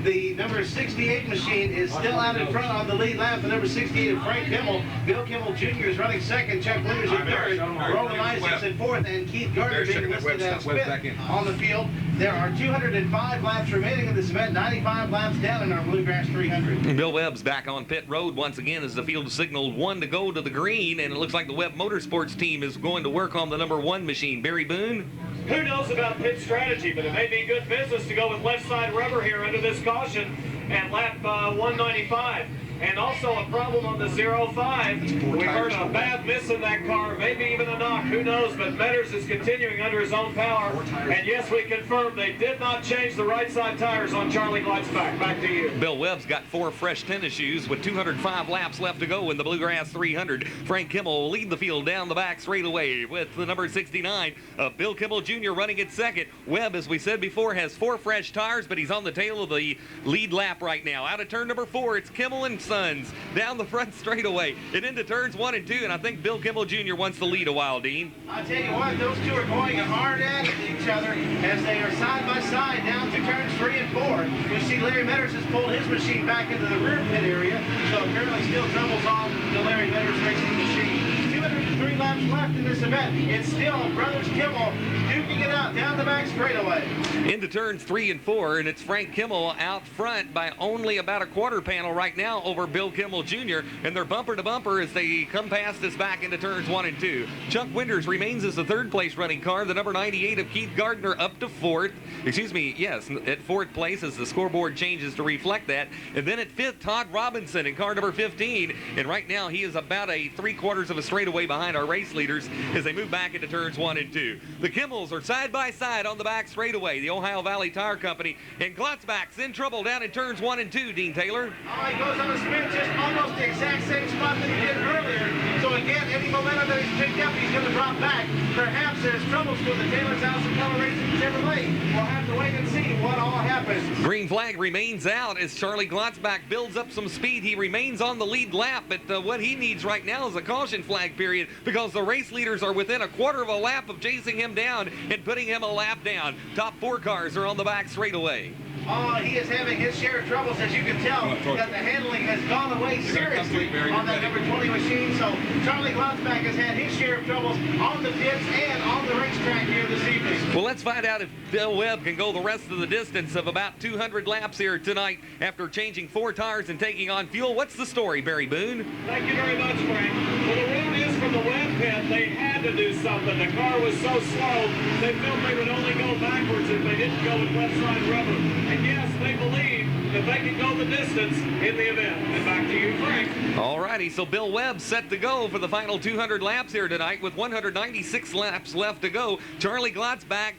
the number 68 machine is still out in front on the lead lap. The number 68 of Frank Kimmel. Bill Kimmel Jr. is running second. Chuck Winters in third. Roland Isaacs in fourth. And Keith Gardner being listed as fifth on the field. There are 205 laps remaining in this event. 95 laps down in our Bluegrass 300. Bill Webb's back on pit road once again as the field signaled 1 to go to the green. And it looks like the Webb Motorsports team is going to work on the number 1 machine. Barry Boone? Who knows about pit strategy, but it may be good business to go with left side rubber here under this caution at lap 195. And also a problem on the 05. We heard a bad miss in that car, maybe even a knock, who knows, but Metters is continuing under his own power. And yes, we confirm they did not change the right side tires on Charlie Glotzback. Back to you. Bill Webb's got 4 fresh tennis shoes with 205 laps left to go in the Bluegrass 300. Frank Kimmel will lead the field down the back straightaway with the number 69 of Bill Kimmel Jr. running at second. Webb, as we said before, has 4 fresh tires, but he's on the tail of the lead lap right now. Out of turn number 4, it's Kimmel and Sons down the front straightaway and into turns 1 and 2, and I think Bill Kimmel Jr. wants to lead a while, Dean. I'll tell you what, those two are going hard at each other as they are side by side down to turns 3 and 4. You see Larry Metters has pulled his machine back into the rear pit area, so apparently still troubles on the Larry Metters racing machine. 203 laps left in this event. It's still Brothers Kimmel duking it out down the back straightaway. Into turns 3 and 4, and it's Frank Kimmel out front by only about a quarter panel right now over Bill Kimmel Jr., and they're bumper to bumper as they come past us back into turns 1 and 2. Chuck Winters remains as the 3rd place running car. The number 98 of Keith Gardner up to 4th. Excuse me, yes, at 4th place as the scoreboard changes to reflect that. And then at 5th, Todd Robinson in car number 15. And right now he is about a 3/4 of a straightaway behind our race leaders as they move back into turns 1 and 2. The Kimmels are side by side on the back straightaway. The Ohio Valley Tire Company, and Glotzback's in trouble down in turns 1 and 2, Dean Taylor. Oh, he goes on a spin just almost the exact same spot that he did earlier. So again, any momentum that he's picked up, he's going to drop back. Perhaps there's troubles with the Taylor's House of Color Racing Chevrolet. We'll have to wait and see what all happens. Green flag remains out as Charlie Glotzback builds up some speed. He remains on the lead lap, but what he needs right now is a caution flag period because the race leaders are within a quarter of a lap of chasing him down and putting him a lap down. Top 4 cars are on the back straightaway. Oh, he is having his share of troubles, as you can tell, that the handling has gone away seriously on that number 20 machine. So Charlie Glotzback has had his share of troubles on the pits and on the racetrack here this evening. Well, let's find out if Bill Webb can go the rest of the distance of about 200 laps here tonight after changing 4 tires and taking on fuel. What's the story, Barry Boone? Thank you very much, Frank. Well, the word is from the Webb pit, they had to do something. The car was so slow, they felt they would only go backwards if they didn't go with left side rubber. And yes, they believe that they can go the distance in the event. And back to you, Frank. All righty, so Bill Webb set to go for the final 200 laps here tonight with 196 laps left to go. Charlie Glotzback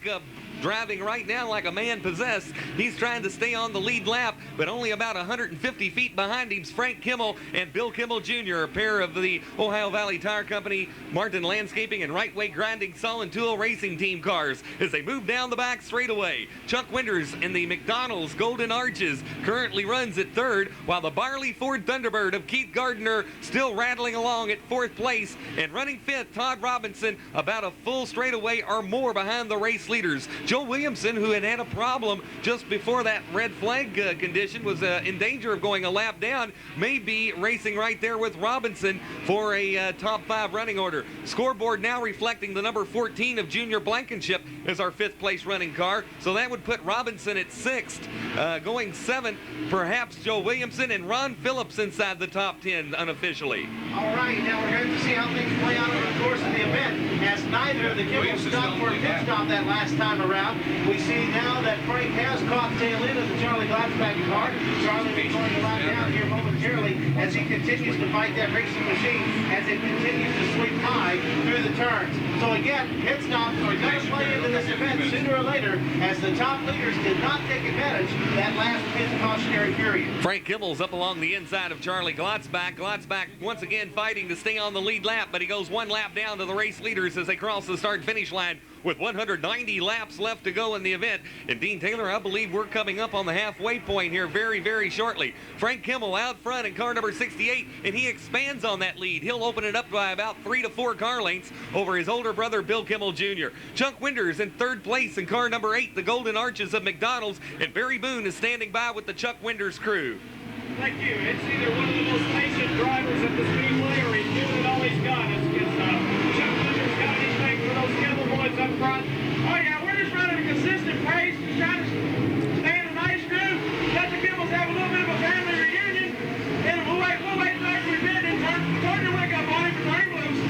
driving right now like a man possessed. He's trying to stay on the lead lap, but only about 150 feet behind him's Frank Kimmel and Bill Kimmel Jr., a pair of the Ohio Valley Tire Company, Martin Landscaping, and Right Way Grinding Saw and Tool Racing Team cars as they move down the back straightaway. Chuck Winters in the McDonald's Golden Arches currently runs at 3rd, while the Barley Ford Thunderbird of Keith Gardner still rattling along at 4th place, and running 5th, Todd Robinson, about a full straightaway or more behind the race leaders. Joe Williamson, who had a problem just before that red flag condition, was in danger of going a lap down, may be racing right there with Robinson for a top 5 running order. Scoreboard now reflecting the number 14 of Junior Blankenship as our 5th place running car, so that would put Robinson at 6th. Going 7th, perhaps Joe Williamson and Ron Phillips inside the top 10 unofficially. All right, now we're going to see how things play out over the course of the event, as neither of the Kimmels stopped for a pit stop that last time around. We see now that Frank has caught tail end of the Charlie Glotzback car. Charlie will be going to lap down here momentarily as he continues to fight that racing machine as it continues to sweep high through the turns. So again, pit stops are going to play into this event sooner or later, as the top leaders did not take advantage of that last pit cautionary period. Frank Kimmel's up along the inside of Charlie Glotzback. Glotzback once again fighting to stay on the lead lap, but he goes 1 lap down to the race leaders as they cross the start-finish line with 190 laps left to go in the event. And Dean Taylor, I believe we're coming up on the halfway point here very, very shortly. Frank Kimmel out front in car number 68, and he expands on that lead. He'll open it up by about 3 to 4 car lengths over his older brother, Bill Kimmel Jr. Chuck Winters in 3rd place in car number 8, the Golden Arches of McDonald's, and Barry Boone is standing by with the Chuck Winters crew. Thank you. It's either one of the most patient drivers at the Speedway, or he's doing all he's got. It's Chuck Winters got anything for those Kimmel boys up front. Oh yeah, we're just running a consistent pace, just trying to stay in a nice groove. Let the Kimmels have a little bit of a family reunion, and we'll wait like we did and turn the wick up on him and turn loose.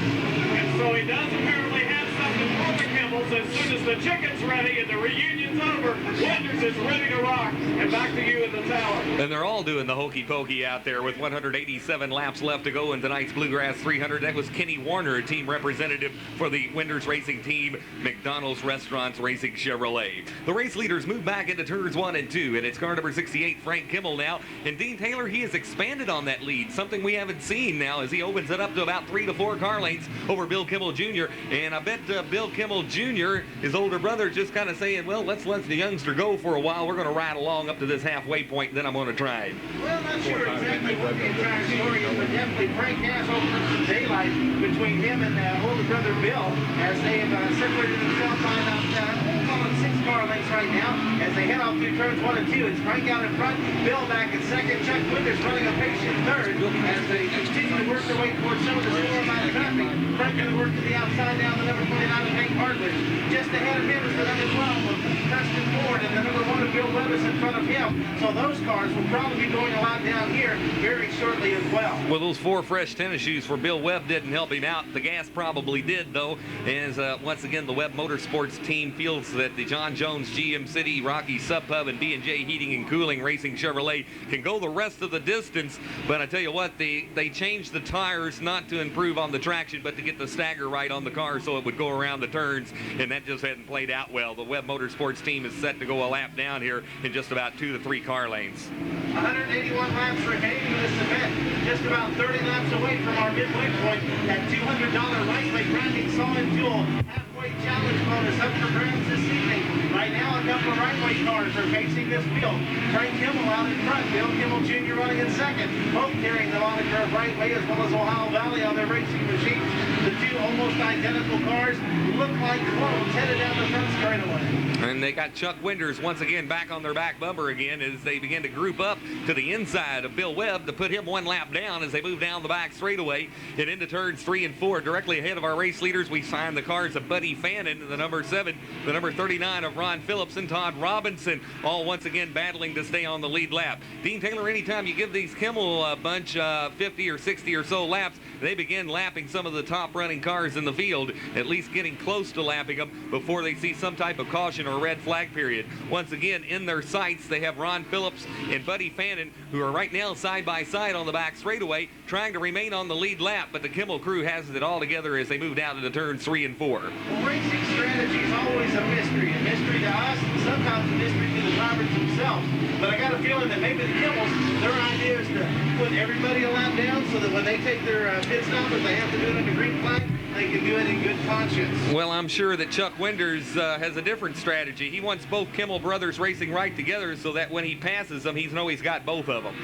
And so he does apparently have something for the Kimmels. As soon as the chicken's ready and the reunion's over, Winters is ready to rock. And back to you in the tower. And they're all doing the hokey pokey out there with 187 laps left to go in tonight's Bluegrass 300. That was Kenny Warner, a team representative for the Winters Racing Team, McDonald's Restaurants Racing Chevrolet. The race leaders move back into turns 1 and 2, and it's car number 68, Frank Kimmel now. And Dean Taylor, he has expanded on that lead, something we haven't seen now as he opens it up to about 3 to 4 car lengths over Bill Kimmel Jr. And I bet Bill Kimmel Jr., his older brother, just kind of saying, well, let's let the youngster go for a while. We're going to ride along up to this halfway point, and then I'm going to try it. Well, not sure exactly what the entire story is, but definitely Frank has opened up some daylight between him and older brother Bill, as they have separated themselves by about, we'll call it 6 car lengths right now, as they head off through turns 1 and 2. It's Frank out in front, Bill back in 2nd, Chuck Winters running a pace in 3rd, as they continue to work their way towards some of the slower amount of traffic. Frank going to work to the outside now, the number 29 of Hank Hartledge. Just ahead of him is the number 12 of Preston Ford, and the number 1 of Bill Levis in front of him. So those cars will probably be going a lot down here very shortly as well. Well, those 4 fresh tennis shoes for Bill Webb didn't help him out. The gas probably did, though, as once again the Webb Motorsports team feels that the John Jones GM City, Rocky Sub Pub, and B&J Heating and Cooling Racing Chevrolet can go the rest of the distance. But I tell you what, they changed the tires not to improve on the traction, but to get the stagger right on the car so it would go around the turns, and that just hadn't played out well. The Webb Motorsports team is set to go a lap down here in just about 2 to 3 car lanes. 181 laps remaining in this event, just about 30 laps away from our midway point. That $200 Right Way Grinding Saw and Tool halfway challenge bonus up for grabs this evening. Right now, a couple of Right Way cars are facing this field. Frank Kimmel out in front, Bill Kimmel Jr. running in 2nd, both carrying the moniker of Right Way as well as Ohio Valley on their racing machines. The two almost identical cars look like clones headed down the front straightaway. And they got Chuck Winders once again back on their back bumper again as they begin to group up to the inside of Bill Webb to put him one lap down as they move down the back straightaway and into turns 3 and 4. Directly ahead of our race leaders, we find the cars of Buddy Fannin, the number 7, the number 39 of Ron Phillips, and Todd Robinson, all once again battling to stay on the lead lap. Dean Taylor, anytime you give these Kimmel bunch 50 or 60 or so laps, they begin lapping some of the top running cars in the field, at least getting close to lapping them before they see some type of caution or red flag period. Once again, in their sights, they have Ron Phillips and Buddy Fannin, who are right now side by side on the back straightaway, trying to remain on the lead lap, but the Kimmel crew has it all together as they move down into turns 3 and 4. Well, racing strategy is always a mystery to us, and sometimes a mystery to the drivers themselves. But I got a feeling that maybe the Kimmels, their idea is to put everybody a lap down so that when they take their pit stop, if they have to do it under green flag, they can do it in good conscience. Well, I'm sure that Chuck Winders has a different strategy. He wants both Kimmel brothers racing right together so that when he passes them, he's know he's got both of them.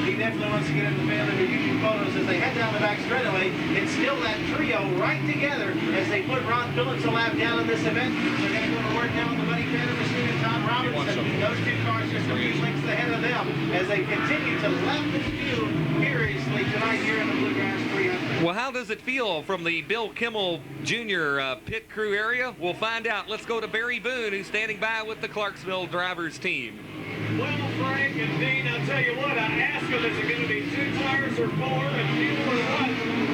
He definitely wants to get in the family reunion photos as they head down the back straightaway. It's still that trio right together as they put Ron Phillips a lap down in this event. They're going to go to work now with the Buddy Fannin machine and Todd Robinson. Those two cars just a few lengths ahead of them as they continue to lap the field furiously tonight here in the Bluegrass 300. Well, how does it feel from the Bill Kimmel Jr. Pit crew area? We'll find out. Let's go to Barry Boone, who's standing by with the Clarksville drivers team. Well, Frank and Dean, I'll tell you what, I asked them, is it going to be 2 tires or 4 and fuel or what?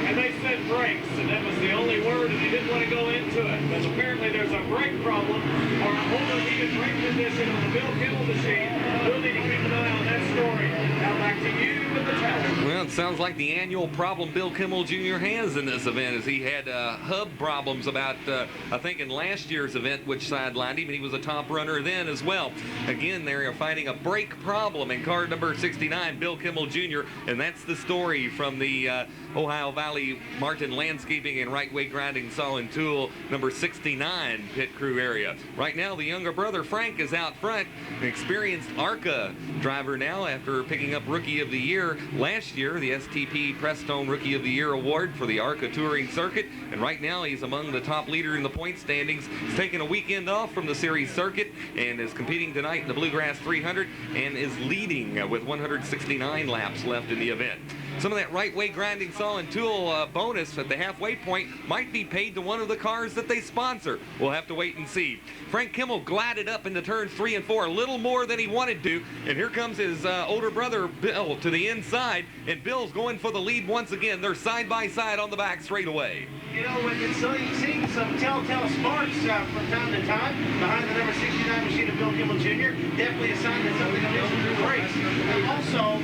And they said brakes, and that was the only word, and they didn't want to go into it. But apparently there's a brake problem or an overheated brake condition on the Bill Kimmel machine. We'll need to keep an eye on that story. Now back to you with the tally. Well, it sounds like the annual problem Bill Kimmel Jr. has in this event, as he had hub problems about, I think, in last year's event, which sidelined him, and he was a top runner then as well. Again, they are fighting a brake problem in car number 69, Bill Kimmel Jr., and that's the story from the Ohio Valley Martin Landscaping and Right Way Grinding Saw and Tool number 69 pit crew area. Right now, the younger brother Frank is out front, an experienced ARCA driver now after picking up Rookie of the Year last year, the STP Prestone Rookie of the Year award for the ARCA touring circuit, and right now he's among the top leader in the point standings. He's taken a weekend off from the series circuit and is competing tonight in the Bluegrass 300 and is leading with 169 laps left in the event. Some of that right way grinding saw and tool bonus at the halfway point might be paid to one of the cars that they sponsor. We'll have to wait and see. Frank Kimmel glided up into turns 3 and 4 a little more than he wanted to, and here comes his older brother Bill to the inside, and Bill's going for the lead once again. They're side by side on the back straightaway. You know, when you're seeing some telltale sparks from time to time behind the number 69 machine of Bill Kimmel Jr., definitely a sign that something amiss with the brakes. And also,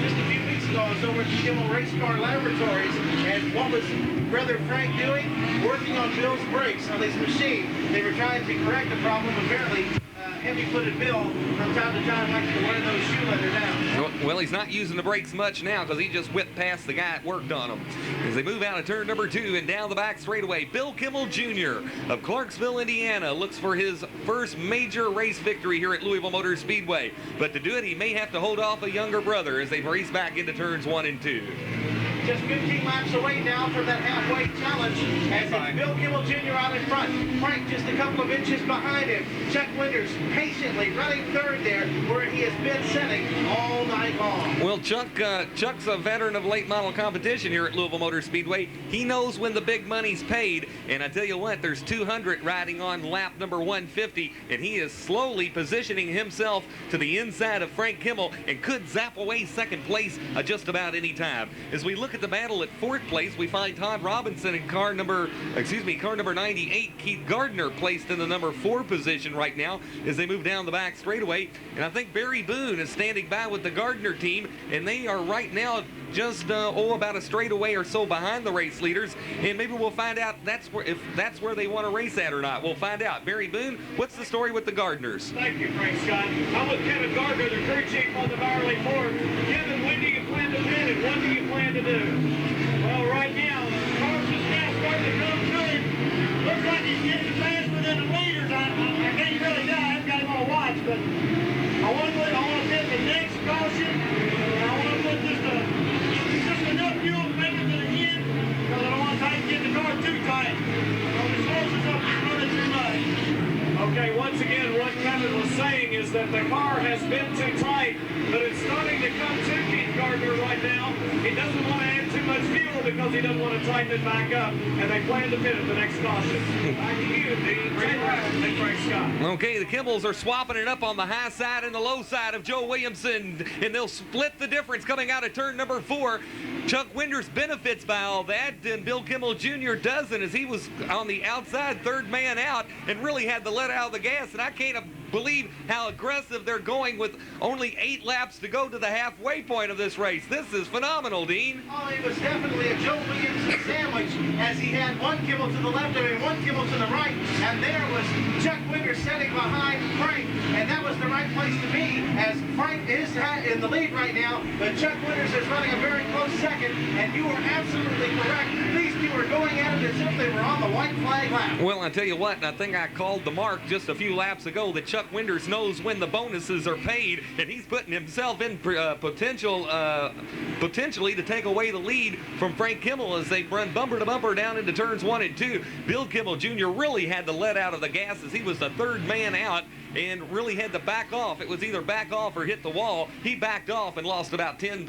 just a few weeks ago, I was over at the Kimmel Race Car Laboratories, and what was brother Frank doing? Working on Bill's brakes on his machine. They were trying to correct the problem. Apparently, heavy-footed Bill, from time to time, likes to wear those shoe leather down. Well, he's not using the brakes much now because he just whipped past the guy that worked on them. As they move out of turn number 2 and down the back straightaway, Bill Kimmel Jr. of Clarksville, Indiana, looks for his first major race victory here at Louisville Motor Speedway. But to do it, he may have to hold off a younger brother as they race back into turns 1 and 2. Just 15 laps away now from that halfway challenge as it's Bill Kimmel Jr. out in front. Frank just a couple of inches behind him. Chuck Winders patiently running third there where he has been setting all night long. Well, Chuck's a veteran of late model competition here at Louisville Motor Speedway. He knows when the big money's paid, and I tell you what, there's 200 riding on lap number 150, and he is slowly positioning himself to the inside of Frank Kimmel and could zap away second place just about any time. As we look at the battle at fourth place, we find Todd Robinson in car number 98, Keith Gardner placed in the number 4 position right now as they move down the back straightaway. And I think Barry Boone is standing by with the Gardner team, and they are right now just about a straightaway or so behind the race leaders, and maybe we'll find out if that's where they want to race at or not. We'll find out. Barry Boone, what's the story with the Gardners? Thank you, Frank Scott. I'm with Kevin Gardner, the crew chief on the Bowerly Ford. Kevin, when do you plan to pit and what do you plan to do? Well, right now, cars is now starting to come to him. Looks like he's getting faster than the leaders. I can't really tell. I haven't got him on watch, but I want to pit the next caution. I want to put just enough fuel to make it to the end because I don't want to that the car has been too tight, but it's starting to come to Keith Gardner right now. He doesn't want to add too much fuel because he doesn't want to tighten it back up, and they plan to pit at the next caution. Back to you, Dean. Ray Rapp and Frank Scott. Okay, the Kimmells are swapping it up on the high side and the low side of Joe Williamson, and they'll split the difference coming out of turn number 4. Chuck Winters benefits by all that, and Bill Kimmel Jr. doesn't, as he was on the outside, third man out, and really had to let out of the gas. And I can't believe how aggressive they're going with only 8 laps to go to the halfway point of this race. This is phenomenal, Dean. Oh, it was definitely a Joe Williamson sandwich, as he had one Kimmel to the left of him, one Kimmel to the right, and there was Chuck Winters sitting behind Frank, and that was the right place to be, as Frank is in the lead right now, but Chuck Winters is running a very close second, and you are absolutely correct. These two are going at it as if they were on the white flag lap. Well, I tell you what, and I think I called the mark just a few laps ago that Chuck Winters knows when the bonuses are paid, and he's putting himself in potentially to take away the lead from Frank Kimmel as they run bumper to bumper down into turns 1 and 2. Bill Kimmel Jr. really had to let out of the gas as he was the third man out and really had to back off. It was either back off or hit the wall. He backed off and lost about 10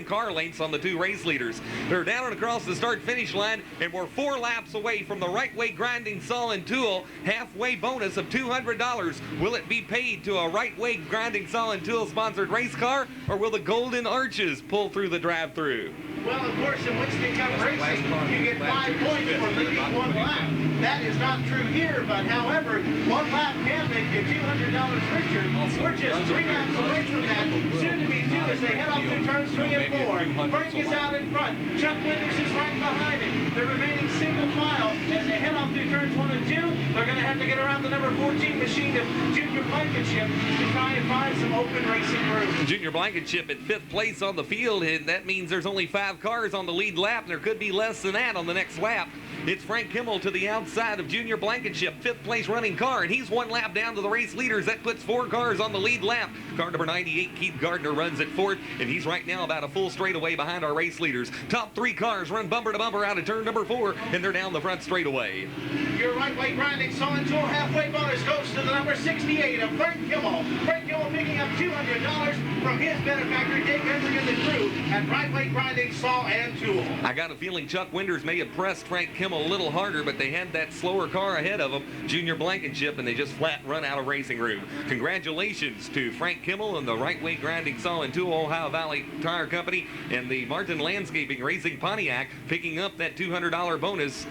car lengths on the 2 race leaders. They're down and across the start-finish line, and we're 4 laps away from the right way grinding saw and tool halfway bonus of $200. Will it be paid to a right way grinding saw and tool sponsored race car, or will the Golden Arches pull through the drive-through? Well, of course, in Winston Cup racing, you get 5 points for leading 1 lap. That is not true here, but however, 1 lap can make you $200 richer. We're just 3 laps away from that. Soon to be 2 as they head off through turns 3 and 4. Frank is out in front. Chuck Winters is right behind him. The remaining single file as they head off through turns 1 and 2. They're going to have to get around the number 14 machine of Junior Blankenship to try and find some open racing room. Junior Blankenship at 5th place on the field, and that means there's only 5 cars on the lead lap, and there could be less than that on the next lap. It's Frank Kimmel to the outside of Junior Blankenship, 5th place running car, and he's 1 lap down to the race leaders. That puts 4 cars on the lead lap. Car number 98, Keith Gardner, runs at 4th, and he's right now about a full straightaway behind our race leaders. Top 3 cars run bumper to bumper out of turn number 4, and they're down the front straightaway. Your right way grinding saw and tool halfway bonus goes to the number 68 of Frank Kimmel. Frank Kimmel picking up $200 from his benefactor, Dave Henry and the crew, and right way grinding saw and tool. I got a feeling Chuck Winters may have pressed Frank Kimmel a little harder, but they had that slower car ahead of them, Junior Blankenship, and they just flat run out of racing room. Congratulations to Frank Kimmel and the right way grinding saw and tool Ohio Valley Tire Company and the Martin Landscaping Racing Pontiac, picking up that $200 bonus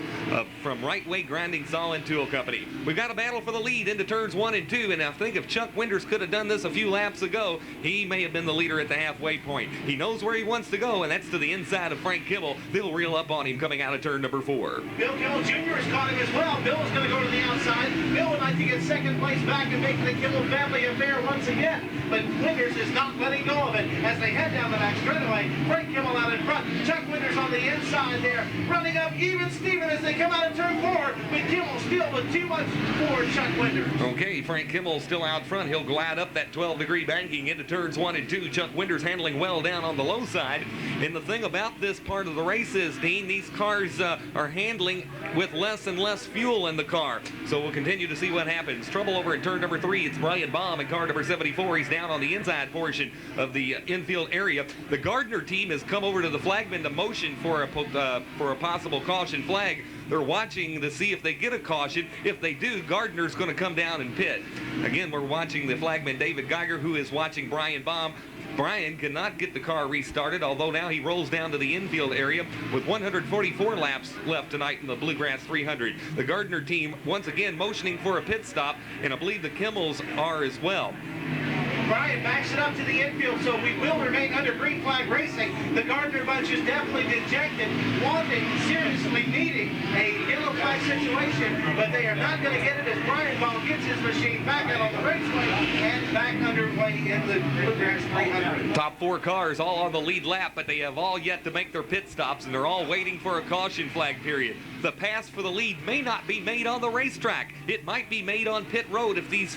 from right way grinding saw and tool company. We've got a battle for the lead into turns 1 and 2, and I think if Chuck Winters could have done this a few laps ago, he may have been the leader at the halfway point. He knows where he wants to go, and that's to the inside of Frank Kimmel. They'll reel up on him coming out of turn number 4. Bill Kimmel Jr. has caught him as well. Bill is going to go to the outside. Bill would like to get 2nd place back and make the Kimmel family affair once again, but Winters is not letting go of it as they head down the back straightaway. Frank Kimmel out in front. Chuck Winters on the inside there, running up even Steven as they come out of turn 4, but Kimmel still with too much for Chuck Winters. Okay, Frank Kimmel still out front. He'll glide up that 12-degree banking into turns 1 and 2. Chuck Winters handling well down on the low side. And the thing about this part of the race is, Dean, these cars are handling with less and less fuel in the car. So we'll continue to see what happens. Trouble over in turn number 3. It's Brian Baum in car number 74. He's down on the inside portion of the infield area. The Gardner team has come over to the flagman to motion for a possible caution flag. They're watching to see if they get a caution. If they do, Gardner's going to come down and pit. Again, we're watching the flagman David Geiger, who is watching Brian Baum. Brian cannot get the car restarted, although now he rolls down to the infield area with 144 laps left tonight in the Bluegrass 300. The Gardner team once again motioning for a pit stop, and I believe the Kimmels are as well. Brian backs it up to the infield, so we will remain under green flag racing. The Gardner bunch is definitely dejected, wanting, seriously needing a yellow flag situation, but they are not going to get it as Brian Baum gets his machine back out on the raceway and back underway in the Bluegrass 300. Top 4 cars all on the lead lap, but they have all yet to make their pit stops, and they're all waiting for a caution flag period. The pass for the lead may not be made on the racetrack. It might be made on pit road if these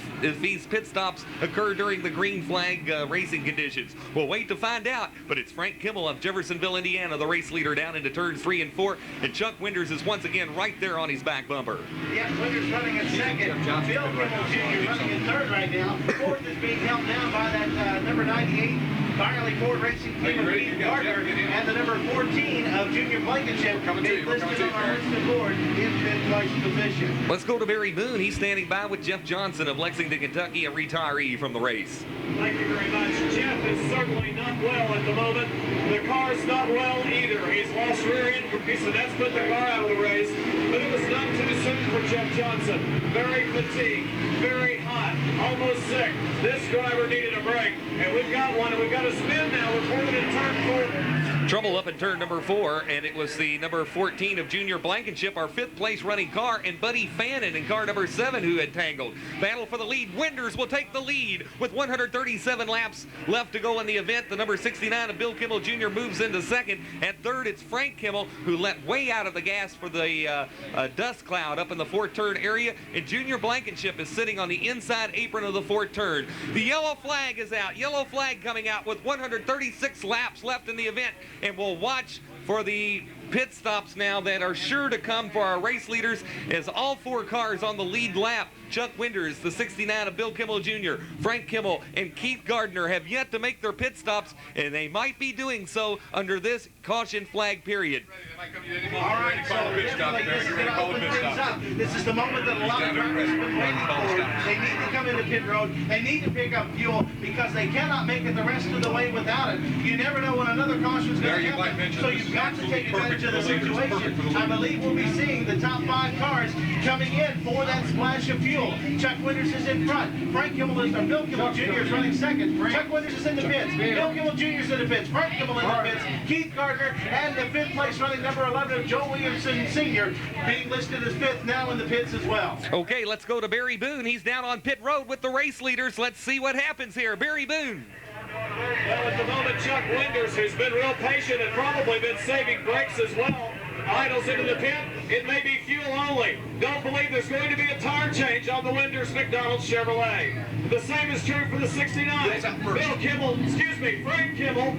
pit stops occur during the green flag racing conditions. We'll wait to find out, but it's Frank Kimmel of Jeffersonville, Indiana, the race leader down into turns 3 and 4, and Chuck Winders is once again right there on his back bumper. Yeah, Winders running in second. Bill Kimmel Jr. running in third right now. Fourth is being held down by that number 98 Byerly Ford Racing Team of Pete Gardner and the number 14 of Junior Blankenship being listed on our listed board in fifth place position. Let's go to Barry Boone. He's standing by with Jeff Johnson of Lexington, Kentucky, a retiree from the race. Thank you very much. Jeff is certainly not well at the moment. The car's not well either. He's lost rear end, so that's put the car out of the race. But it was done too soon for Jeff Johnson. Very fatigued, very hot, almost sick. This driver needed a break, and we've got one, and we've got a spin now. We're pulling in turn 4. Trouble up in turn number 4, and it was the number 14 of Junior Blankenship, our 5th place running car, and Buddy Fannin in car number 7 who had tangled. Battle for the lead. Winders will take the lead with 137 laps left to go in the event. The number 69 of Bill Kimmel Jr. moves into second. At third, it's Frank Kimmel, who let way out of the gas for the dust cloud up in the 4th turn area, and Junior Blankenship is sitting on the inside apron of the 4th turn. The yellow flag is out. Yellow flag coming out with 136 laps left in the event, and we'll watch for the pit stops now that are sure to come for our race leaders as all 4 cars on the lead lap. Chuck Winders, the 69 of Bill Kimmel Jr., Frank Kimmel, and Keith Gardner have yet to make their pit stops, and they might be doing so under this caution flag period. All right, so definitely this is going to open things up. This is the moment that a lot of drivers have been waiting for. They need to come into pit road. They need to pick up fuel because they cannot make it the rest of the way without it. You never know when another caution is going to happen, so you've got to take advantage of the situation. I believe we'll be seeing the top 5 cars coming in for that splash of fuel. Chuck Winders is in front. Frank Kimmel is, or Bill Kimmel Jr. is running second. Chuck Winders is in the pits. Bill Kimmel Jr. is in the pits. Frank Kimmel in the pits. Keith Gardner and the 5th place running number 11 of Joe Williamson Sr. being listed as 5th now in the pits as well. Okay, let's go to Barry Boone. He's down on pit road with the race leaders. Let's see what happens here. Barry Boone. Well, at the moment, Chuck Winders, who's been real patient and probably been saving brakes as well, idles into the pit. It may be fuel only. Don't believe there's going to be a tire change on the Winders McDonald Chevrolet. The same is true for the 69. Bill Kimmel, Frank Kimmel,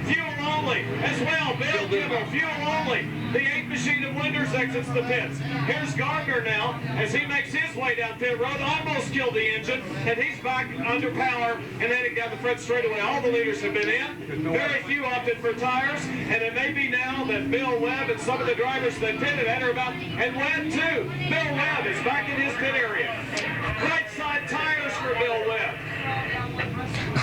fuel only as well. Bill Kimmel, fuel only. The 8th machine of Winders exits the pits. Here's Gardner now as he makes his way down pit road. Almost killed the engine, and he's back under power and heading down the front straightaway. All the leaders have been in. Very few opted for tires, and it may be now that Bill Webb and some of the drivers that pitted enter about, and Webb too. Bill Webb is back in his pit area. Right side tires for Bill Webb.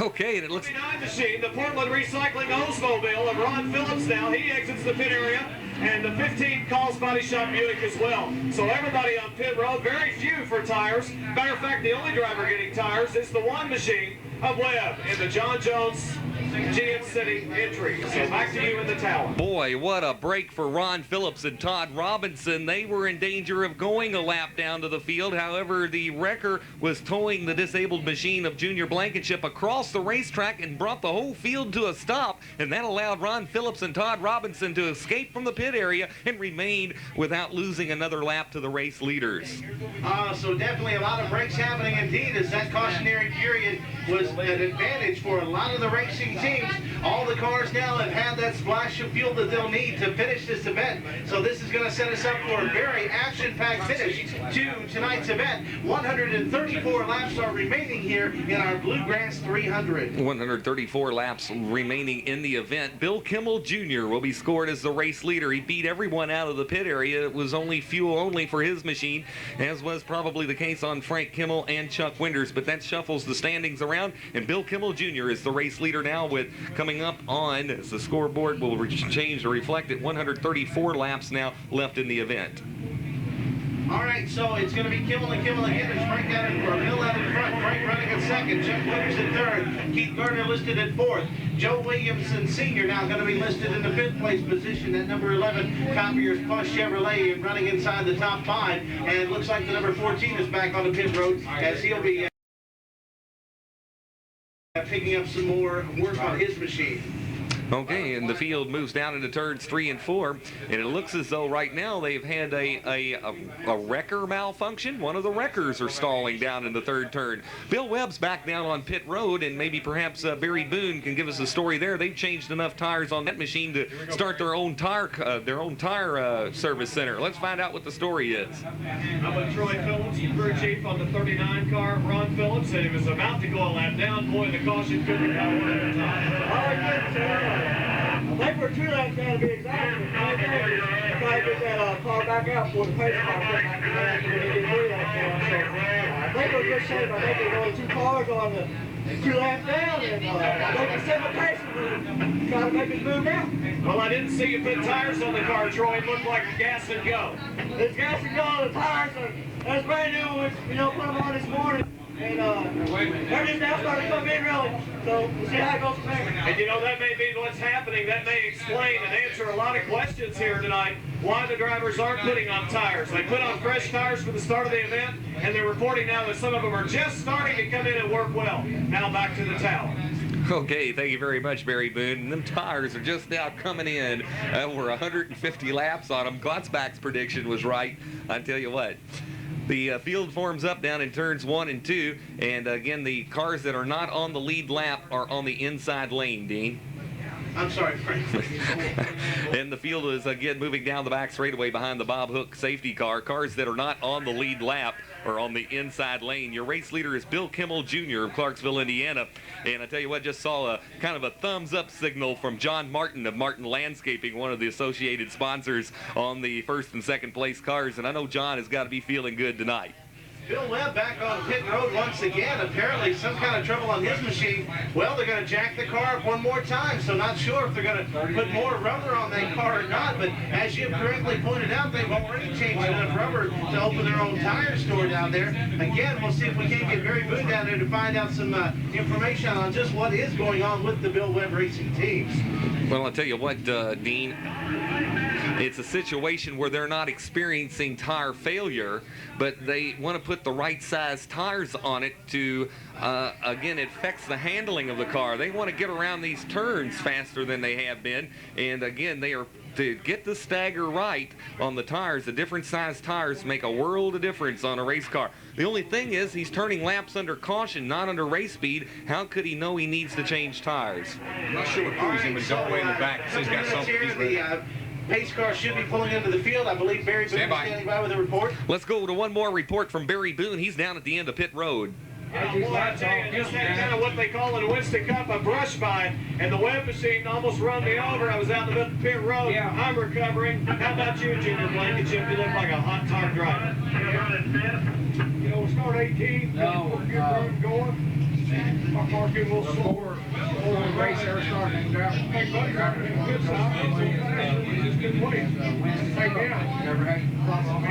Okay, and it looks... 59 machine, the Portland Recycling Oldsmobile of Ron Phillips now. He exits the pit area. And the 15 calls Body Shop Buick as well. So everybody on pit road, very few for tires. Matter of fact, the only driver getting tires is the 1 machine of Webb in the John Jones GM City entry. So back to you in the tower. Boy, what a break for Ron Phillips and Todd Robinson. They were in danger of going a lap down to the field. However, the wrecker was towing the disabled machine of Junior Blankenship across the racetrack and brought the whole field to a stop. And that allowed Ron Phillips and Todd Robinson to escape from the pit area and remain without losing another lap to the race leaders. So definitely a lot of breaks happening indeed, as that cautionary period was an advantage for a lot of the racing teams. All the cars now have had that splash of fuel that they'll need to finish this event. So this is going to set us up for a very action-packed finish to tonight's event. 134 laps are remaining here in our Bluegrass 300. 134 laps remaining in the event. Bill Kimmel Jr. will be scored as the race leader. He beat everyone out of the pit area. It was only fuel only for his machine, as was probably the case on Frank Kimmel and Chuck Winders, but that shuffles the standings around, and Bill Kimmel Jr. is the race leader now, with coming up on, as the scoreboard will change to reflect it, 134 laps now left in the event. All right, so it's going to be Kimmel and Kimmel again. It's Frank out in front, Bill out in front, Frank running in second, Chuck Winders in third, Keith Gardner listed at 4th, Joe Williamson Sr. now going to be listed in the 5th place position at number 11, Copiers Plus Chevrolet, running inside the top 5, and it looks like the number 14 is back on the pit road as he'll be picking up some more work on his machine. Okay, and the field moves down into turns 3 and 4, and it looks as though right now they've had a wrecker malfunction. One of the wreckers are stalling down in the third turn. Bill Webb's back down on pit road, and maybe perhaps Barry Boone can give us a story there. They've changed enough tires on that machine to start their own tire service center. Let's find out what the story is. I'm with Troy Phillips, the crew chief on the 39 car. Ron Phillips said he was about to go a lap down. Boy, the caution couldn't have got one at a time. I think we're 2 laps down to be exact. I think try to get that car back out before the pace car comes back to the we get 3 laps down. So I think we're just safe. I think there's only 2 cars on the 2 laps down, and I think we're setting the pace and try to make it move down. Well, I didn't see you put tires on the car, Troy. It looked like gas and go. It's gas and go. The tires are that's brand new. We put them on this morning. And they're just now starting to come in really, so we'll see how it goes from there. And you know, that may be what's happening. That may explain and answer a lot of questions here tonight, why the drivers aren't putting on tires. They put on fresh tires for the start of the event, and they're reporting now that some of them are just starting to come in and work well. Now back to the tower. Okay, thank you very much, Barry Boone. And them tires are just now coming in. Over 150 laps on them. Glotzbach's prediction was right. I tell you what. The field forms up down in turns 1 and 2, and again, the cars that are not on the lead lap are on the inside lane, Dean. I'm sorry, Frank. And the field is again moving down the back straightaway behind the Bob Hook safety car. Cars that are not on the lead lap are on the inside lane. Your race leader is Bill Kimmel Jr. of Clarksville, Indiana. And I tell you what, just saw a kind of a thumbs up signal from John Martin of Martin Landscaping, one of the associated sponsors on the first and second place cars. And I know John has got to be feeling good tonight. Bill Webb back on pit road once again. Apparently some kind of trouble on his machine. Well, they're going to jack the car up one more time, so not sure if they're going to put more rubber on that car or not. But as you correctly pointed out, they've already changed enough rubber to open their own tire store down there. Again, we'll see if we can't get Barry Boone down there to find out some information on just what is going on with the Bill Webb Racing teams. Well, I'll tell you what, Dean. It's a situation where they're not experiencing tire failure, but they want to put the right size tires on it to, again, it affects the handling of the car. They want to get around these turns faster than they have been, and again, they are to get the stagger right on the tires. The different size tires make a world of difference on a race car. The only thing is he's turning laps under caution, not under race speed. How could he know he needs to change tires? I'm not sure what proves him, but don't way in the back. So he's got something. He's ready. Pace car should be pulling into the field. I believe Barry Boone is standing by with a report. Let's go to one more report from Barry Boone. He's down at the end of pit road. Well, I tell you, just had kind of what they call in Winston Cup a brush by, and the Webb machine almost run me over. I was out in the middle of pit road. Yeah. I'm recovering. How about you, Junior Blankenship? You look like a hot tar driver. You know, start 18. No, get road going. My car get a little slower. The race ever started in gravel. Hey, buddy, driving good side. Just good place. Hey, yeah. Never had a problem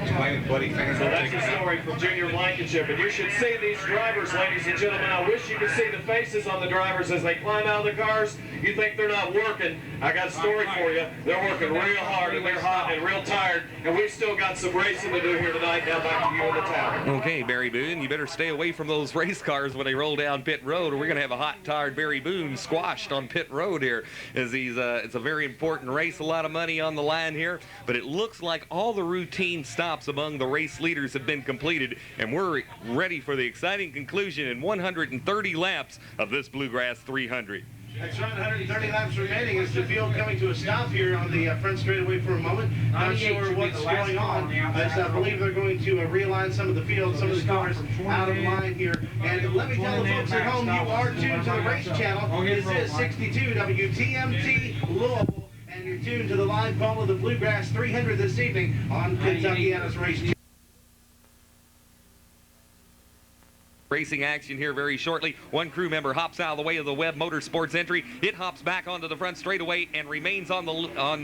Explain it, buddy. So that's the story from Junior Blankenship. And you should see these drivers, ladies and gentlemen. I wish you could see the faces on the drivers as they climb out of the cars. You think they're not working. I got a story for you. They're working real hard, and they're hot and real tired. And we've still got some racing to do here tonight. Now back to you in the tower. Okay, Barry Boone, you better stay away from those race cars when they roll down pit road, or we're going to have a hot, tired Barry Boone squashed on pit road here. As he's, it's a very important race, a lot of money on the line here, but it looks like all the routine stops among the race leaders have been completed, and we're ready for the exciting conclusion in 130 laps of this Bluegrass 300. That's right, 130 laps remaining as the field coming to a stop here on the front straightaway for a moment. Not sure what's going on, as I believe they're going to realign some of the field, some of the cars out of line here. And let me tell the folks at home, you are tuned to the race channel. This is 62 WTMT Louisville, and you're tuned to the live call of the Bluegrass 300 this evening on Kentuckiana's Race Channel. Racing action here very shortly. One crew member hops out of the way of the Webb Motorsports entry. It hops back onto the front straightaway and remains on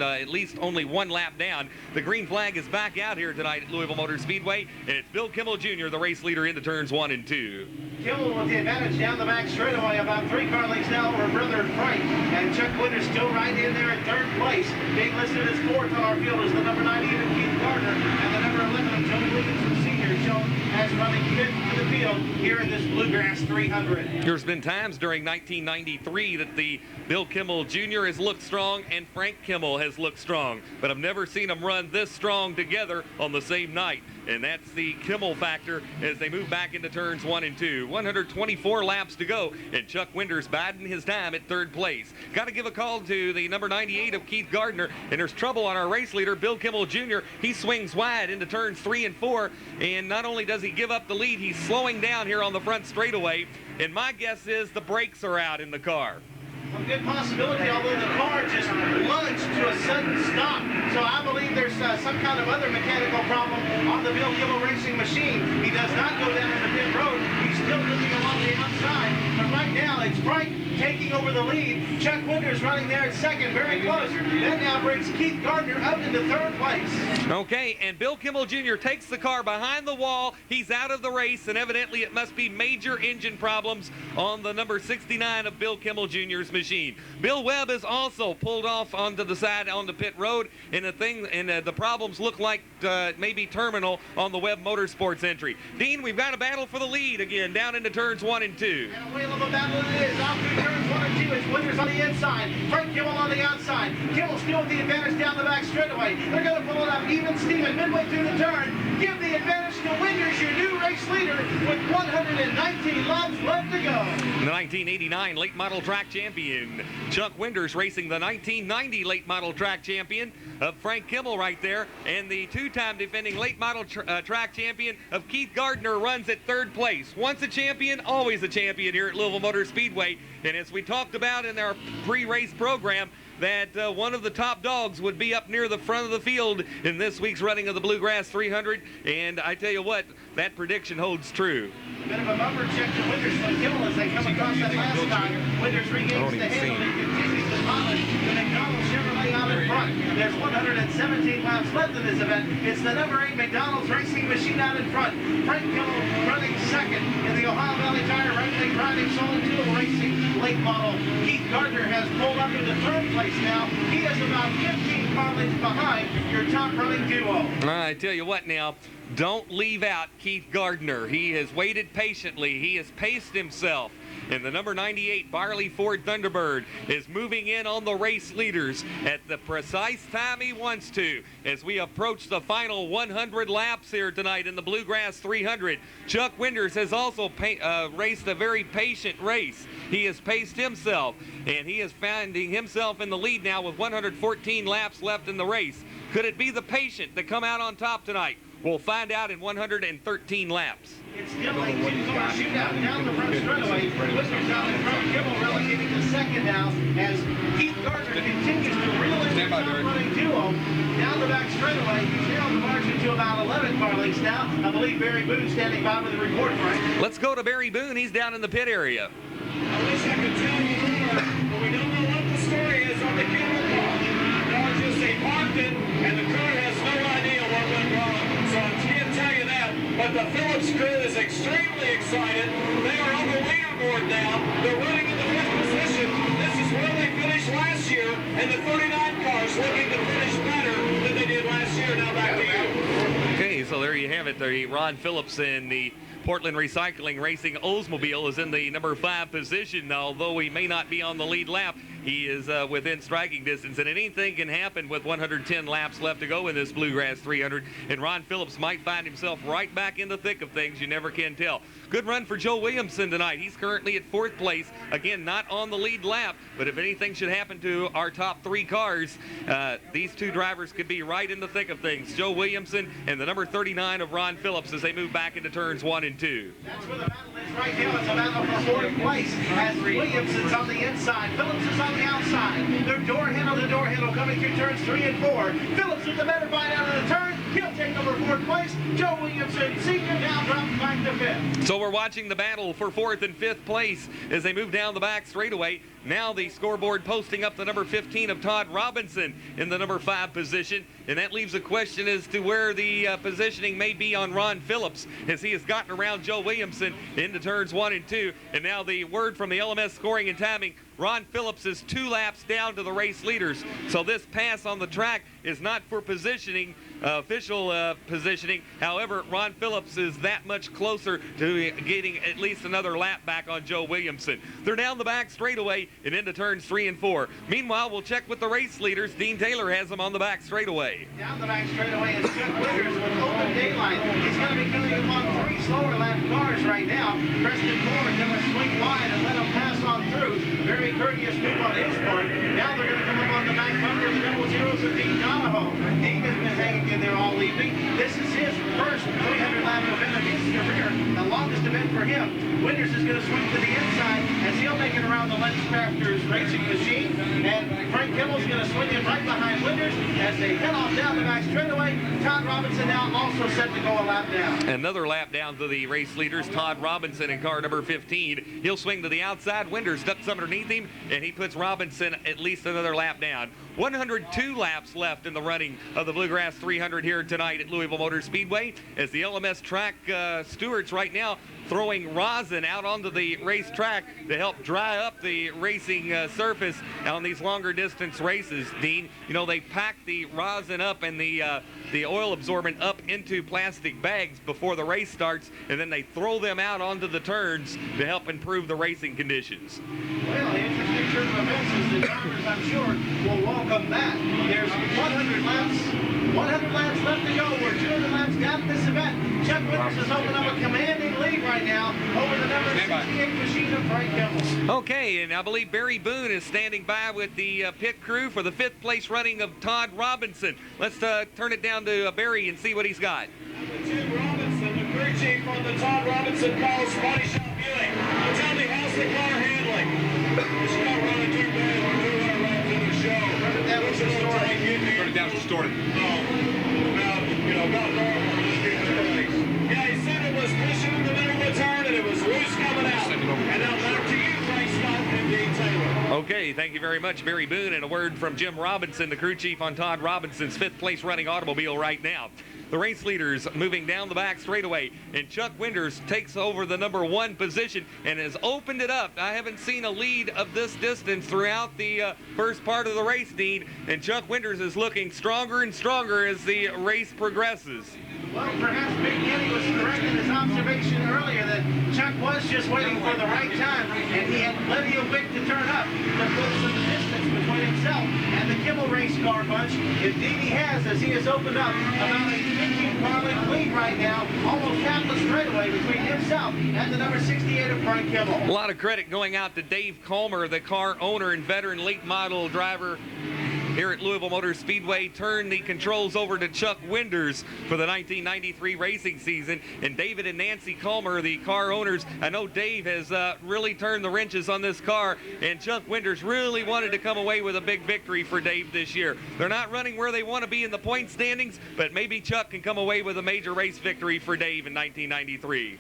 at least only one lap down. The green flag is back out here tonight at Louisville Motor Speedway, and it's Bill Kimmel Jr., the race leader, into turns 1 and 2. Kimmel with the advantage down the back straightaway, about 3 car lengths now over Brother Frank, and Chuck Winter's still right in there in third place. Being listed as 4th on our field is the number 90 Keith Gardner, and the number 11 of Joey Williamson Sr. shown as running fifth to the field here in this Bluegrass 300. There's been times during 1993 that the Bill Kimmel Jr. has looked strong and Frank Kimmel has looked strong, but I've never seen them run this strong together on the same night. And that's the Kimmel factor as they move back into turns 1 and 2. 124 laps to go, and Chuck Winters biding his time at third place. Got to give a call to the number 98 of Keith Gardner, and there's trouble on our race leader, Bill Kimmel Jr. He swings wide into turns 3 and 4, and not only does he give up the lead, he's slowing down here on the front straightaway, and my guess is the brakes are out in the car. A good possibility, although the car just lunged to a sudden stop. So I believe there's some kind of other mechanical problem on the Bill Kimmel racing machine. He does not go down the pit road. He's still moving along the outside. But right now, it's Frank taking over the lead. Chuck Winters running there at second, very close. That now brings Keith Gardner up into third place. Okay, and Bill Kimmel Jr. takes the car behind the wall. He's out of the race, and evidently it must be major engine problems on the number 69 of Bill Kimmel Jr.'s machine. Bill Webb is also pulled off onto the side on the pit road, and the problems look like maybe terminal on the Webb Motorsports entry. Dean, we've got a battle for the lead again down into turns 1 and 2. And a whale of a battle it is. Out through turns 1 and 2. It's Winters on the inside. Frank Kimmel on the outside. Kimmel still with the advantage down the back straightaway. They're going to pull it up even Steven midway through the turn. Give the advantage to Winters, your new race leader, with 119 laps left to go. The 1989 late model track champion, Chuck Winters, racing the 1990 late model track champion of Frank Kimmel right there, and the two-time defending late model track champion of Keith Gardner runs at third place. Once a champion, always a champion here at Louisville Motor Speedway. And as we talked about in our pre-race program, that one of the top dogs would be up near the front of the field in this week's running of the Bluegrass 300, and I tell you what, that prediction holds true. A bit of a bumper check to Winters from Kimmel as they come across that last time. Winters regains the handle and continues to polish the McDonald's Chevrolet out in front. There's 117 laps left in this event. It's the number 8 McDonald's racing machine out in front. Frank Kimmel running second in the Ohio Valley Tire Racing driving Solid Tool Racing late model. Keith Gardner has pulled up into third place now. He is about 15 car lengths behind your top running duo. I tell you what now, don't leave out Keith Gardner. He has waited patiently. He has paced himself. And the number 98 Barley Ford Thunderbird is moving in on the race leaders at the precise time he wants to as we approach the final 100 laps here tonight in the Bluegrass 300. Chuck Winters has also raced a very patient race. He has paced himself, and he is finding himself in the lead now with 114 laps left in the race. Could it be the patient that come out on top tonight? We'll find out in 113 laps. It's still a two-car shootout down the front straightaway. Winters out in front. Kimmel relegating to second now as Keith Gardner continues to reel in the top-running duo down the back straightaway. He's narrowed the margin to about 11 car lengths now. I believe Barry Boone standing by with the report, Frank. Let's go to Barry Boone. He's down in the pit area. I wish I could tell you more, but we don't know what the story is on the Kimmel car. No, it's just they parked it, and the crew has no idea what went wrong. So I can't tell you that, but the Phillips crew is extremely excited. They are on the leaderboard now. They're running in the fifth position. This is where they finished last year, and the 39 cars looking to finish better than they did last year. Now back to you. Okay, so there you have it. The Ron Phillips in the Portland Recycling Racing Oldsmobile is in the number 5 position. Although he may not be on the lead lap, he is within striking distance, and anything can happen with 110 laps left to go in this Bluegrass 300, and Ron Phillips might find himself right back in the thick of things. You never can tell. Good run for Joe Williamson tonight. He's currently at 4th place. Again, not on the lead lap, but if anything should happen to our top 3 cars, these 2 drivers could be right in the thick of things. Joe Williamson and the number 39 of Ron Phillips as they move back into turns 1 and 2. That's where the battle is right now. It's a battle for 4th place as Williamson's on the inside. Phillips is on the outside. They're door handle to door handle coming through turns 3 and 4. Phillips with the better bite out of the turn. He'll take over 4th place. Joe Williamson, senior, now drops back to 5th. So we're watching the battle for 4th and 5th place as they move down the back straightaway. Now the scoreboard posting up the number 15 of Todd Robinson in the number 5 position. And that leaves a question as to where the positioning may be on Ron Phillips as he has gotten around Joe Williamson into turns 1 and 2. And now the word from the LMS scoring and timing, Ron Phillips is 2 laps down to the race leaders. So this pass on the track is not for positioning official positioning. However, Ron Phillips is that much closer to getting at least another lap back on Joe Williamson. They're down the back straightaway and into turns 3 and 4. Meanwhile, we'll check with the race leaders. Dean Taylor has them on the back straightaway. Down the back straightaway is Chuck Winters with open daylight. He's going to be coming upon 3 slower lap cars right now. Preston Ford going to swing wide and let him pass on through. Very courteous move on his part. Now they're going to come up on the back bumper of the double zeros of Dean Donahoe. Dean has been hanging in there all evening. This is his first 300 lap event of his career, the longest event for him. Winters is going to swing to the inside as he'll make it around the LensCrafters racing machine. And Frank Kimmel's going to swing in right behind Winters as they head off down the back straightaway. Todd Robinson now also set to go a lap down. Another lap down to the race leaders, Todd Robinson in car number 15. He'll swing to the outside. Winters ducks underneath him, and he puts Robinson at least another lap down. 102 laps left in the running of the Bluegrass 300 here tonight at Louisville Motor Speedway, as the LMS track stewards right now throwing rosin out onto the racetrack to help dry up the racing surface on these longer distance races. Dean, you know, they pack the rosin up and the oil absorbent up into plastic bags before the race starts, and then they throw them out onto the turns to help improve the racing conditions. Well, the interesting turn of events is the drivers, I'm sure, will welcome that. There's 100 laps left to go. We're 200 laps down this event. Chuck Winters has opened up a commanding lead right now over the number 68 machine of Frank Kimmel. Okay, and I believe Barry Boone is standing by with the pit crew for the 5th place running of Todd Robinson. Let's turn it down to Barry and see what he's got. Jim Robinson, the crew chief on the Todd Robinson Cars Body Shop Buick. Tell me, how's the car handling? It's not running too bad. We're 200 laps in the show. That was the story. Turn it down, it's distorted. About normal. Yeah, he said it was pushing in the middle of the turn and it was loose coming out. And now back to you, Frank Scott and Dean Taylor. Okay, thank you very much, Barry Boone, and a word from Jim Robinson, the crew chief on Todd Robinson's 5th place running automobile right now. The race leaders moving down the back straightaway, and Chuck Winters takes over the number 1 position and has opened it up. I haven't seen a lead of this distance throughout the first part of the race, Dean, and Chuck Winters is looking stronger and stronger as the race progresses. Well, perhaps Big Kenny was correct in his observation earlier that Chuck was just waiting for the right time, and he had plenty of wick to turn up to put some distance between himself and the Kimmel race car bunch. Indeed he has, as he has opened up about a 15-car length lead right now, almost half the straightaway between himself and the number 68 of Frank Kimmel. A lot of credit going out to Dave Comer, the car owner and veteran late model driver here at Louisville Motor Speedway. Turned the controls over to Chuck Winters for the 1993 racing season. And David and Nancy Comer, the car owners, I know Dave has really turned the wrenches on this car, and Chuck Winters really wanted to come away with a big victory for Dave this year. They're not running where they want to be in the point standings, but maybe Chuck can come away with a major race victory for Dave in 1993.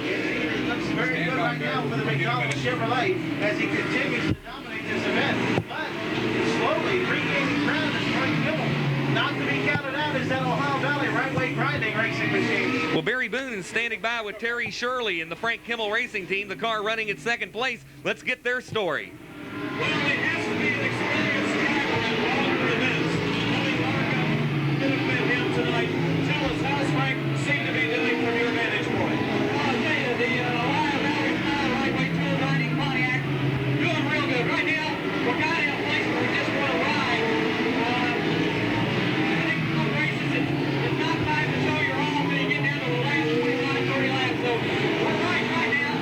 It looks very good right now for the McDonald Chevrolet as he continues to dominate this event. But slowly regaining ground is Frank Kimmel. Not to be counted out is that Ohio Valley right-way grinding racing machine. Well, Barry Boone is standing by with Terry Shirley and the Frank Kimmel racing team, the car running in 2nd place. Let's get their story. Well, it has to be an experienced driver in longer events. Tony Larkin could have been him tonight. Tell us, how's Frank seem to be doing from your vantage point? Well, I'll tell you, the Ohio Valley right-way tool grinding Pontiac doing real good. Right now, we're kind of in a place where we just want to ride. I think some races, it's not time to show your all when you get down to the last 25, 30 laps. So we're right now.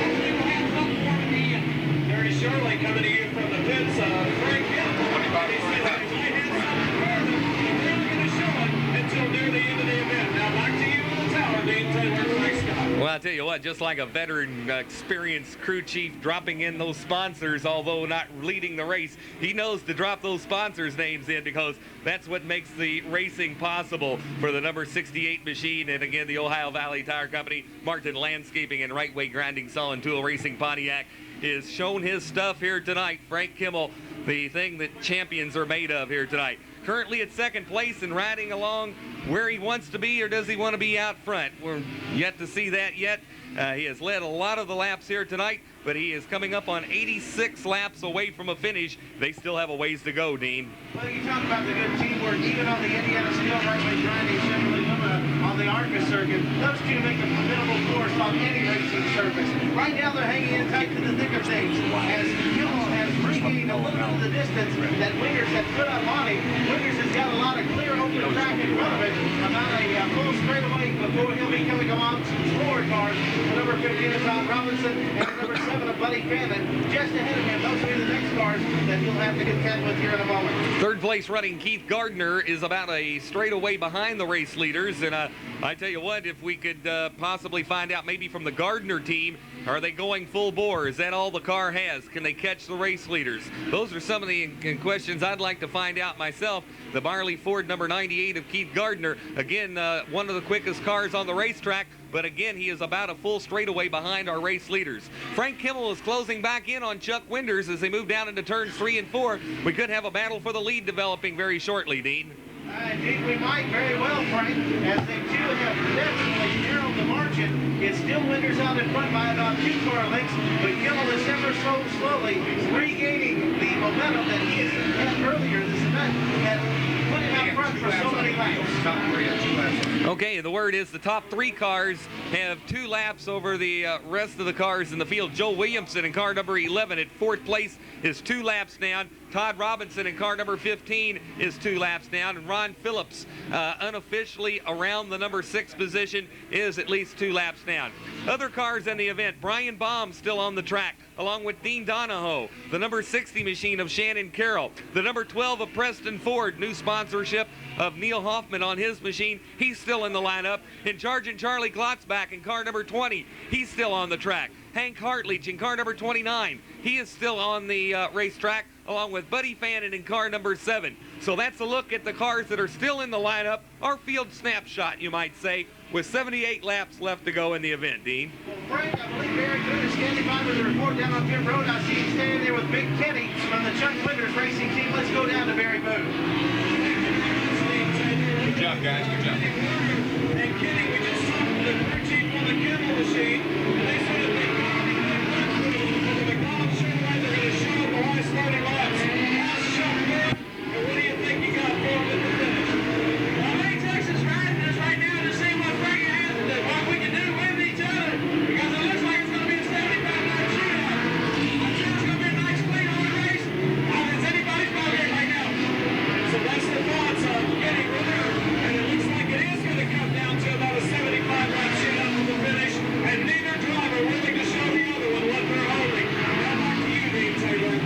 Hopefully we'll have something for him at the end. Terry Shirley coming to you from the pits. Frank Kimmel. He says he might have something further. He's really going to show it until near the end of the event. Now back to you in the tower, Dean Taylor, Frank Scott. Well, I tell you what, just like a veteran, experienced crew chief dropping in those sponsors, although not leading the race, he knows to drop those sponsors' names in because that's what makes the racing possible for the number 68 machine. And again, the Ohio Valley Tire Company, Martin Landscaping, and Right Way Grinding Saw and Tool Racing Pontiac is shown his stuff here tonight. Frank Kimmel, the thing that champions are made of here tonight. Currently at 2nd place and riding along where he wants to be, or does he want to be out front? We're yet to see that yet. He has led a lot of the laps here tonight, but he is coming up on 86 laps away from a finish. They still have a ways to go, Dean. Well, you talk about the good teamwork, even on the Indiana Steel Raceway grinding Chevrolet Lumina on the ARCA circuit. Those two make a formidable force on any racing surface. Right now, they're hanging in tight to the thick of things. As Kimmel has regained a little bit of the distance that Winters had put up on him. Winters has got a lot of clear open track in front of it, about a full straightaway before he'll be coming along four cars. The number 15 of Tom Robinson and the number 7 of Buddy Fannin just ahead of him. Those will be the next cars that he'll have to contend with here in a moment. Third place running Keith Gardner is about a straightaway behind the race leaders, and I tell you what, if we could possibly find out maybe from the Gardner team, are they going full bore? Is that all the car has? Can they catch the race leaders? Those are some of the questions I'd like to find out myself. The Barley Ford number 98 of Keith Gardner, again, one of the quickest cars on the racetrack, but again, he is about a full straightaway behind our race leaders. Frank Kimmel is closing back in on Chuck Winters as they move down into turns 3 and 4. We could have a battle for the lead developing very shortly, Dean. Indeed, we might very well, Frank, as they two have definitely narrowed the margin. It's still Winters out in front by about 2 car lengths, but Kimmel is ever so slowly regaining the momentum that he has had earlier this event and put him out front for so many laps. Okay, the word is the top 3 cars have 2 laps over the rest of the cars in the field. Joe Williamson in car number 11 at 4th place is 2 laps down. Todd Robinson in car number 15 is 2 laps down. And Ron Phillips, unofficially around the number 6 position, is at least 2 laps down. Other cars in the event, Brian Baum still on the track, along with Dean Donahoe, the number 60 machine of Shannon Carroll, the number 12 of Preston Ford, new sponsorship of Neil Hoffman on his machine. He's still in the lineup. In charge and Charlie Glotzback in car number 20. He's still on the track. Hank Hartledge in car number 29. He is still on the racetrack, along with Buddy Fannin in car number 7. So that's a look at the cars that are still in the lineup. Our field snapshot, you might say, with 78 laps left to go in the event, Dean. Well, Frank, I believe Barry Good is standing by with the report down on pit road. I see him standing there with Big Kenny from the Chuck Winters racing team. Let's go down to Barry Booth. Good job, guys. Good job. And Kenny, we just talked to the crew chief on the Kimmel machine, and they said that they got the McDonald's Chevrolet, they're going to show the high starting laps. How's Chuck doing? And what do you think you got for him at the finish? Well, I think Texas riding us right now to see what Frank has to do, what we can do with each other, because it looks like it's going to be a 75-lap shootout. I'm sure it's going to be a nice clean hard race. I think it's anybody's ball game right now. So that's the thoughts of Kenny Ritter, and it looks like it is going to come down to about a 75-lap shootout for the finish, and neither driver willing to show the other one what they're holding. Now back to you, Dean Taylor.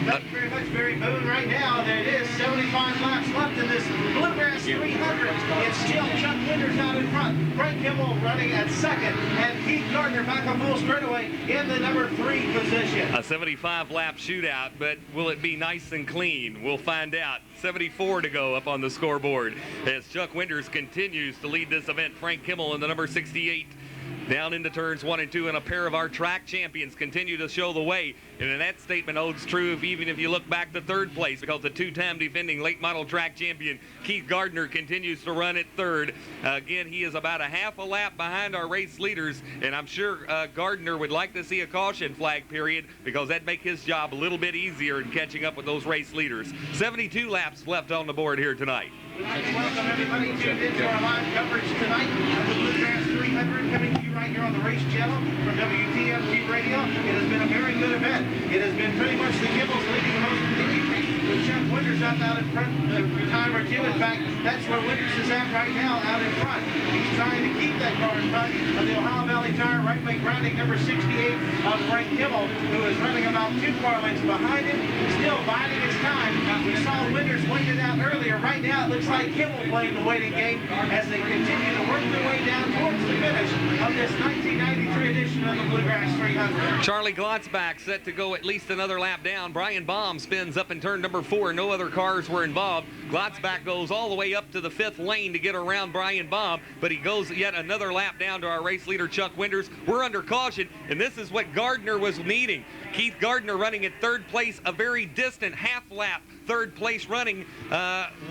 Thank you very much, Barry Boone. Right now, there it is, 75 laps left in this Bluegrass 300. It's still Chuck Winters out in front. Frank Kimmel running at 2nd, and Keith Gardner back on full straightaway in the number 3 position. A 75-lap shootout, but will it be nice and clean? We'll find out. 74 to go up on the scoreboard as Chuck Winters continues to lead this event. Frank Kimmel in the number 68 down into turns 1 and 2, and a pair of our track champions continue to show the way. And that statement holds true even if you look back to 3rd place, because the 2-time defending late model track champion Keith Gardner continues to run at 3rd. Again, he is about a half a lap behind our race leaders, and I'm sure Gardner would like to see a caution flag period, because that'd make his job a little bit easier in catching up with those race leaders. 72 laps left on the board here tonight. We'd like to welcome everybody tuned into our live coverage tonight of the Bluegrass 300, coming to you right here on the Race Channel from WTMG Radio. It has been a very good event. It has been pretty much the Gibbons leading most of the evening, with Chuck Winters out in front a time or 2. In fact, that's where Winters is at right now, out in front. He's trying to keep that car in front of the Ohio Valley Tire right way grounding number 68 of Frank Kimmel, who is running about 2 car lengths behind him, still biding his time. We saw Winters waited out earlier. Right now, it looks like Kimmel playing the waiting game as they continue to work their way down towards the finish of this 1993 edition of the Bluegrass 300. Charlie Glotzback set to go at least another lap down. Brian Baum spins up in turn number 4. No other cars were involved. Glotzback goes all the way up to the 5th lane to get around Brian Baum, but he goes yet another lap down to our race leader, Chuck Winters. We're under caution, and this is what Gardner was needing. Keith Gardner running at 3rd place, a very distant half lap third place running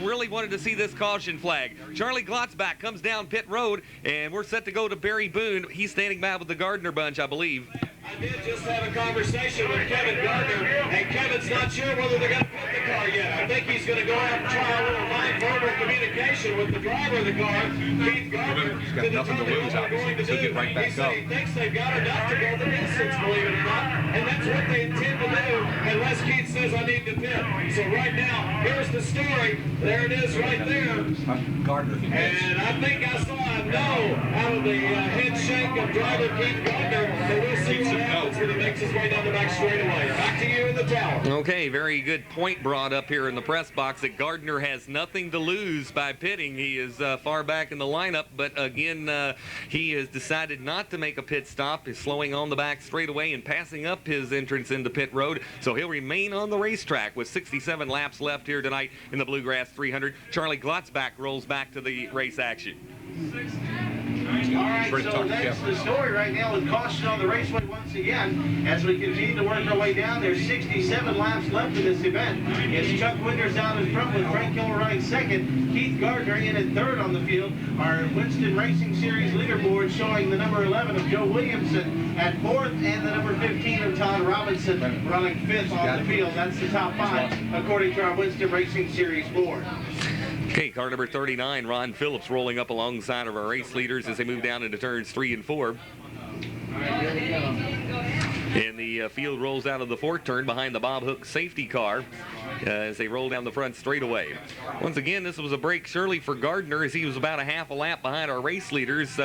really wanted to see this caution flag. Charlie Glotzbach comes down pit road, and we're set to go to Barry Boone. He's standing by with the Gardner bunch, I believe. I did just have a conversation with Kevin Gardner, and Kevin's not sure whether they're going to pit the car yet. I think he's going to go out and try a little non-verbal communication with the driver of the car, Keith Gardner, He's got to nothing to determine lose, what they're going to obviously, so do. get right back He said up. he thinks they've got enough to go the distance, believe it or not, and that's what they intend to do unless Keith says I need to pit. So right now, here's the story. There it is right there. Gardner. And I think I saw a no out of the head shake of driver Keith Gardner. So we'll see what happens when he makes his way down the back straightaway. Back to you in the tower. Okay, very good point brought up here in the press box that Gardner has nothing to lose by pitting. He is far back in the lineup, but again, he has decided not to make a pit stop. He's slowing on the back straightaway and passing up his entrance into pit road, so he'll remain on the racetrack with 67 laps left here tonight in the Bluegrass 300. Charlie Glotzbach rolls back to the race action. All right, so that's the story right now with caution on the raceway once again. As we continue to work our way down, there's 67 laps left in this event. It's Chuck Winters out in front with Frank Kilroy second, Keith Gardner in at third on the field. Our Winston Racing Series leaderboard showing the number 11 of Joe Williamson at fourth and the number 15 of Todd Robinson running fifth on the field. That's the top five according to our Winston Racing Series board. Okay, car number 39, Ron Phillips, rolling up alongside of our race leaders as they move down into turns 3 and 4. And the field rolls out of the fourth turn behind the Bob Hook safety car as they roll down the front straightaway. Once again, this was a break surely for Gardner as he was about a half a lap behind our race leaders.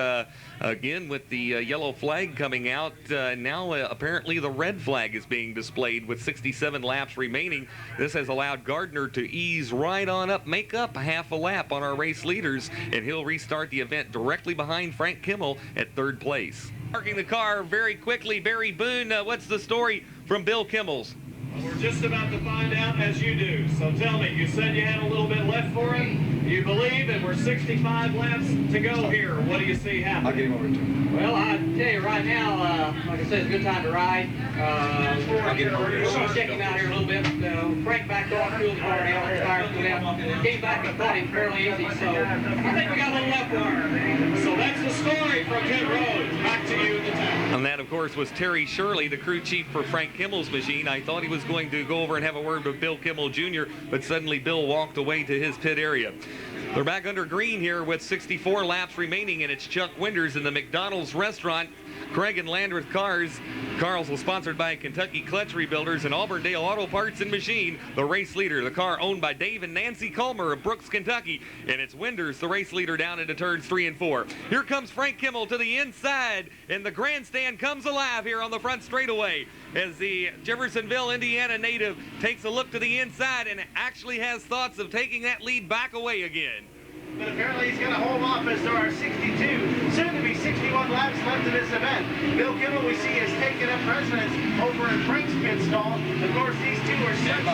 Again, with the yellow flag coming out, now apparently the red flag is being displayed with 67 laps remaining. This has allowed Gardner to ease right on up, make up a half a lap on our race leaders, and he'll restart the event directly behind Frank Kimmel at third place. Parking the car very quickly, Barry Boone, what's the story from Bill Kimmel's? We're just about to find out as you do. So tell me, you said you had a little bit left for him. You believe, and we're 65 laps to go here. What do you see happening? I'll get him over to him. Well, I tell you right now, like I said, it's a good time to ride. I'll get him over We're to going to check him out here a little bit. Frank backed off, cooled the car down, let the tires cool down. Came back and caught him fairly easy, so I think we got a little left for him. So that's the story from pit road. Back to you in the town. And that, of course, was Terry Shirley, the crew chief for Frank Kimmel's machine. I thought he was going to go over and have a word with Bill Kimmel Jr., but suddenly Bill walked away to his pit area. They're back under green here with 64 laps remaining, and it's Chuck Winters in the McDonald's restaurant. Craig and Landreth Cars. Carl's was sponsored by Kentucky Clutch Rebuilders and Auburndale Auto Parts and Machine. The race leader, the car owned by Dave and Nancy Culmer of Brooks, Kentucky. And it's Winters, the race leader, down into turns 3 and 4. Here comes Frank Kimmel to the inside, and the grandstand comes alive here on the front straightaway as the Jeffersonville, Indiana native takes a look to the inside and actually has thoughts of taking that lead back away again. But apparently he's going to hold off as there are 62, soon to be 61 laps left in this event. Bill Kimmel, we see, has taken up residence over in Frank's pit stall. Of course, these two are such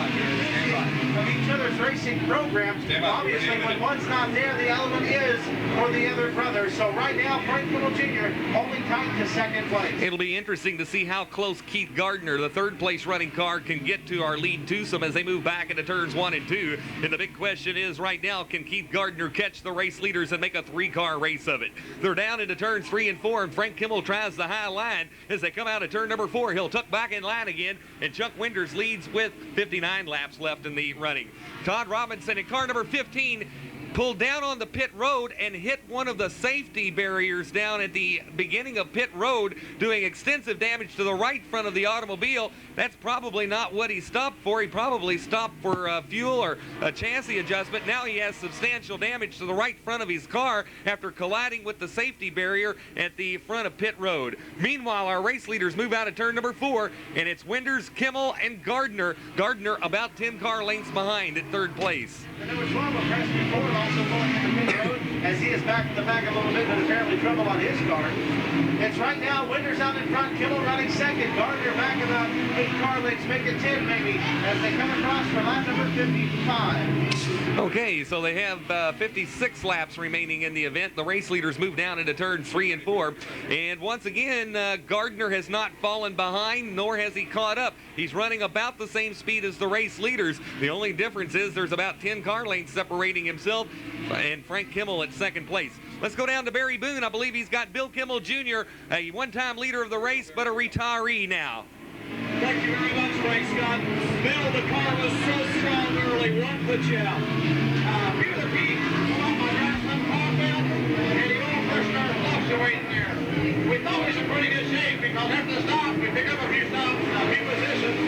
of each other's racing programs. Obviously, when one's not there, the element is for the other brother. So right now, Frank Kimmel Jr. holding tight to second place. It'll be interesting to see how close Keith Gardner, the third place running car, can get to our lead twosome as they move back into turns 1 and 2. And the big question is right now, can Keith Gardner catch the race leaders and make a 3-car race of it? They're down into turns 3 and 4, and Frank Kimmel tries the high line. As they come out of turn number 4, he'll tuck back in line again, and Chuck Winters leads with 59 laps left in the running. Todd Robinson in car number 15 pulled down on the pit road and hit one of the safety barriers down at the beginning of pit road, doing extensive damage to the right front of the automobile. That's probably not what he stopped for. He probably stopped for fuel or a chassis adjustment. Now he has substantial damage to the right front of his car after colliding with the safety barrier at the front of pit road. Meanwhile, our race leaders move out of turn number 4, and it's Winters, Kimmel, and Gardner. Gardner about 10 car lengths behind at third place. The number 12 of Preston Ford also going into pit road as he is back to the back a little bit, but apparently trouble on his car. It's right now Winters out in front, Kimmel running second, Gardner back about 8 car lengths, make it 10 maybe, as they come across for lap number 55. Okay, so they have 56 laps remaining in the event. The race leaders move down into turns 3 and 4. And once again, Gardner has not fallen behind, nor has he caught up. He's running about the same speed as the race leaders. The only difference is there's about 10 car lengths separating himself and Frank Kimmel at second place. Let's go down to Barry Boone. I believe he's got Bill Kimmel Jr., a one-time leader of the race, but a retiree now. Thank you very much, Frank Scott. Bill, the car was so strong early, one put you out. Here the Pete, I got some car belt, and he all first started fluctuating there. We thought he was in pretty good shape because after the stop, we picked up a few stops, a few positions.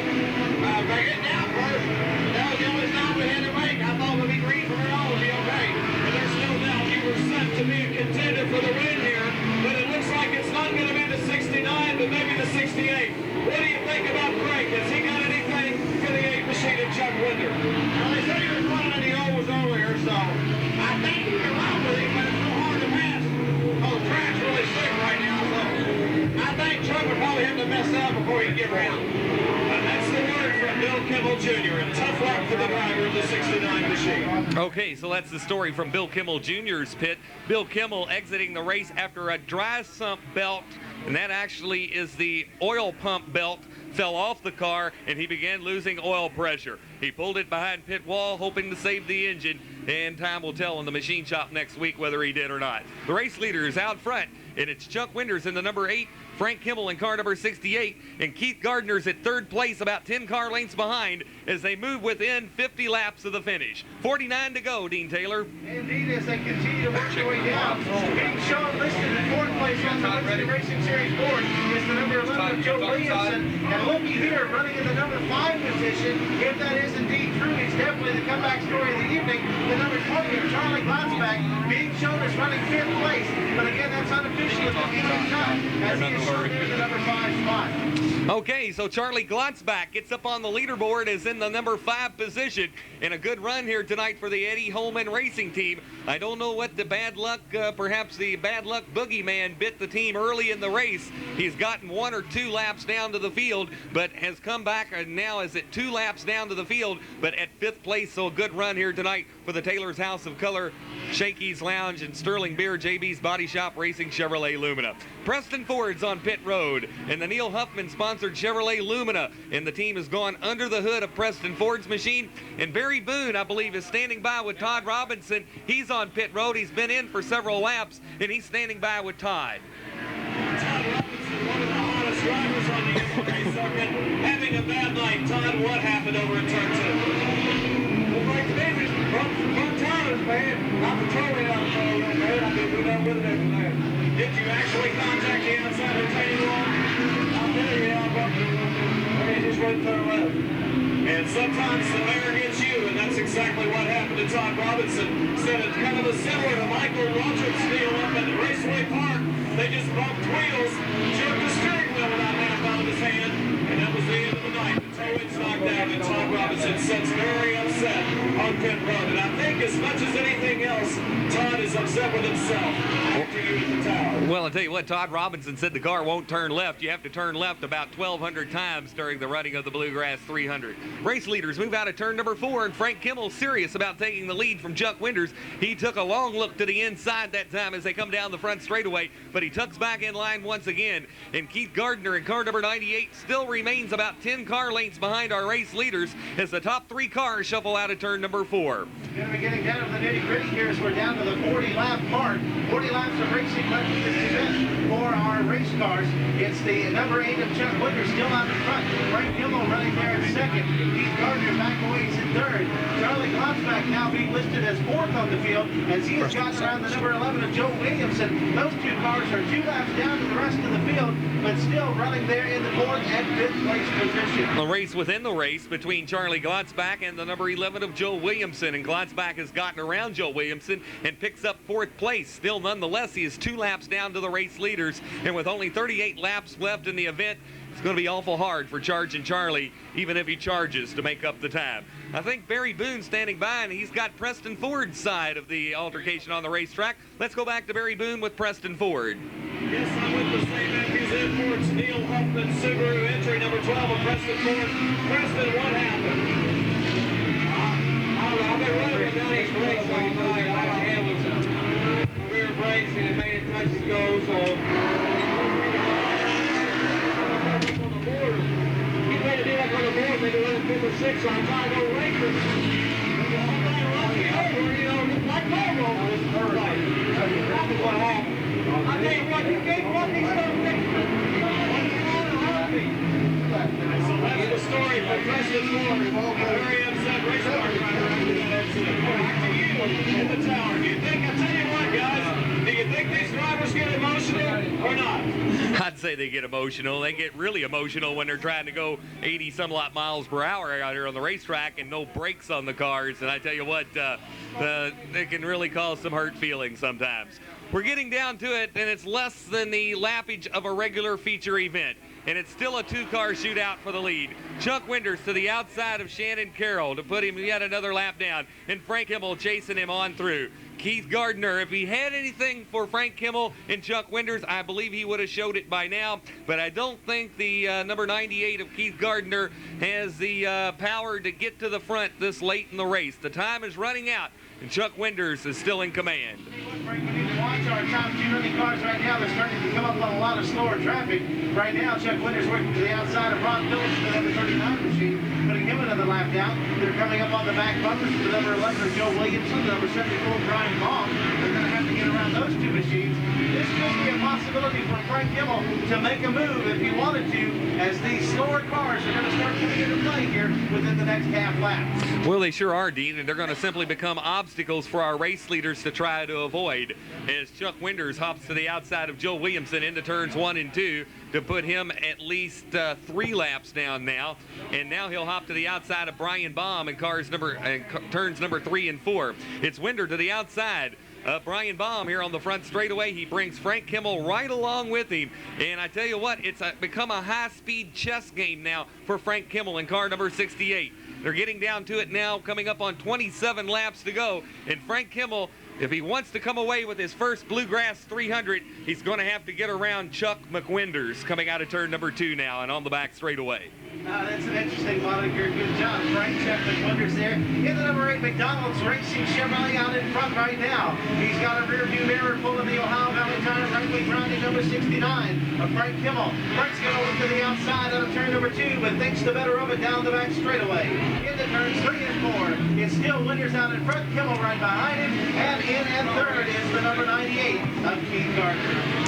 By getting down first, that was the only stop we had to make. I thought we'd be green from her on, would be okay. But there's no doubt you were set to be a contender for the win here. But it looks like it's not going to be the 69, but maybe the 68. What do you think about Gregg? Has he got anything for the 8 machine of Chuck Winder? Well, they said he was running in the O's earlier, so I think he can run with him, but it's so hard to pass. Oh, the track's really slick right now, so I think Chuck would probably have to mess up before he can get around. And that's the word from Bill Kimmel Jr. And tough luck for the driver of the 69 machine. Okay, so that's the story from Bill Kimmel Jr.'s pit. Bill Kimmel exiting the race after a dry sump belt, and that actually is the oil pump belt, fell off the car, and he began losing oil pressure. He pulled it behind pit wall, hoping to save the engine, and time will tell in the machine shop next week whether he did or not. The race leader is out front, and it's Chuck Winters in the number 8, Frank Kimmel in car number 68, and Keith Gardner's at third place, about 10 car lengths behind, as they move within 50 laps of the finish. 49 to go, Dean Taylor. Indeed, as they continue to work their way down. Being shown listed in fourth place on the Liberty Racing Series board is the number 11 of Joe Williamson. And looky here, running in the number 5 position, if that is indeed true, he's definitely the comeback story of the evening. The number 20 of Charlie Glatzbach being shown as running 5th place. But again, that's unofficial at the same time, as he is shown in the number 5 spot. Okay, so Charlie Glatzbach gets up on the leaderboard as in the number 5 position, and a good run here tonight for the Eddie Holman Racing Team. I don't know what the bad luck, perhaps the bad luck boogeyman bit the team early in the race. He's gotten 1 or 2 laps down to the field, but has come back and now is at 2 laps down to the field, but at 5th place. So a good run here tonight for the Taylor's House of Color, Shakey's Lounge, and Sterling Beer, JB's Body Shop Racing Chevrolet Lumina. Preston Ford's on pit road, and the Neil Huffman sponsored Chevrolet Lumina, and the team has gone under the hood of Preston Ford's machine. And Barry Boone, I believe, is standing by with Todd Robinson. He's on pit road. He's been in for several laps, and he's standing by with Todd. Todd Robinson, one of the hottest drivers on the race circuit, having a bad night. Todd, what happened over in turn 2? Well, like David, front tires, man. I'm patrolling out there, man. I've been doing that with it every day. Did you actually contact the outside retaining wall? I'll tell you, I bumped it. It just went to the left. And sometimes the mayor gets you, and that's exactly what happened to Todd Robinson. Said it's kind of a similar to Michael Roderick's deal up at Raceway Park. They just bumped wheels, jerked the steering wheel without half out of his hand, and that was the end of the night. The toe-ins knocked out, and Todd Robinson sits very upset on pit road. And I think as much as anything else, Todd is upset with himself after you at the tower. Well, I'll tell you what, Todd Robinson said the car won't turn left. You have to turn left about 1,200 times during the running of the Bluegrass 300. Race leaders move out of turn number 4, and Frank Kimmel's serious about taking the lead from Chuck Winters. He took a long look to the inside that time as they come down the front straightaway, but he tucks back in line once again. And Keith Gardner in car number 98 still remains about 10 car lengths behind our race leaders as the top 3 cars shuffle out of turn number 4. Going to be getting down to the nitty-gritty here as we're down to the 40-lap part. 40 laps of racing left in this event for our race cars. It's the number 8 of Chuck Winters still out in front. Frank Kimmel running there in second. Keith Gardner back away in third. Charlie Glatzbach now being listed as 4th on the field as he has gotten around the number 11 of Joe Williamson. Those 2 cars are 2 laps down to the rest of the field, but still running there in the 4th and 5th place position. A race within the race between Charlie Glatzbach and the number 11 of Joe Williamson, and Glatzbach has gotten around Joe Williamson and picks up 4th place. Still, nonetheless, he is 2 laps down to the race leaders, and with only 38 laps left in the event, it's going to be awful hard for Charging Charlie, even if he charges, to make up the time. I think Barry Boone standing by, and he's got Preston Ford's side of the altercation on the racetrack. Let's go back to Barry Boone with Preston Ford. Yes, I'm with the same Neil Huffman Subaru, entry number 12 of Preston Ford. Preston, what happened? I've been running with Donnie's brakes all night. I handled some rear brakes and it made it touch and go, so... On the board. He made it do like on the board, maybe running 5 or 6, so I'm trying to go racing. Somebody run me over, you know, just like Bobo on this first night. That's what happened. I tell you what, you can't run these stuff next to me. So that's the story for Preston Ford. A very upset race car driver after that accident. Back to you in the tower. Do you think, I tell you what, guys, do you think these drivers get emotional or not? I'd say they get emotional. They get really emotional when they're trying to go 80-some-lot miles per hour out here on the racetrack and no brakes on the cars. And I tell you what, they can really cause some hurt feelings sometimes. We're getting down to it, and it's less than the lappage of a regular feature event. And it's still a 2-car shootout for the lead. Chuck Winters to the outside of Shannon Carroll to put him yet another lap down, and Frank Kimmel chasing him on through. Keith Gardner, if he had anything for Frank Kimmel and Chuck Winters, I believe he would have showed it by now, but I don't think the number 98 of Keith Gardner has the power to get to the front this late in the race. The time is running out, and Chuck Winters is still in command. Frank, we need to watch our top 2 running cars right now. They're starting to come up on a lot of slower traffic. Right now, Chuck Winters working to the outside of Ron Phillips, the number 39 machine, putting him another lap down. They're coming up on the back bumpers to the number 11 of Joe Williamson, the number 74 Brian Baum. They're going to have to get around those 2 machines. This could be a possibility for Frank Kimmel to make a move if he wanted to, as these slower cars are going to start coming into play here within the next half lap. Well, they sure are, Dean, and they're going to simply become obstacles for our race leaders to try to avoid, as Chuck Winters hops to the outside of Joe Williamson into turns 1 and 2 to put him at least 3 laps down now, and now he'll hop to the outside of Brian Baum in turns number 3 and 4. It's Winder to the outside. Brian Baum here on the front straightaway. He brings Frank Kimmel right along with him. And I tell you what, it's become a high-speed chess game now for Frank Kimmel in car number 68. They're getting down to it now, coming up on 27 laps to go. And Frank Kimmel, if he wants to come away with his first Bluegrass 300, he's going to have to get around Chuck McWinders coming out of turn number 2 now and on the back straightaway. That's an interesting moniker. Good job, Frank. Chuck McWinders there. In the number 8 McDonald's Racing Chevrolet out in front right now. He's got a rear view mirror pulling the Ohio Valley Tire right wing rounding number 69 of Frank Kimmel. Frank's going to look to the outside out of turn number 2, but thinks the better of it down the back straightaway. Into turns 3 and 4. It's still Winters out in front, Kimmel right behind him, and in and third is the number 98 of Keith Gardner.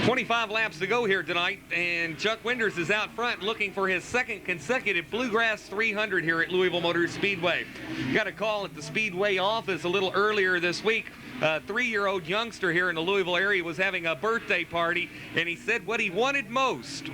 25 laps to go here tonight, and Chuck Winters is out front looking for his second consecutive Bluegrass 300 here at Louisville Motor Speedway. Got a call at the Speedway office a little earlier this week. A 3-year-old youngster here in the Louisville area was having a birthday party, and he said what he wanted most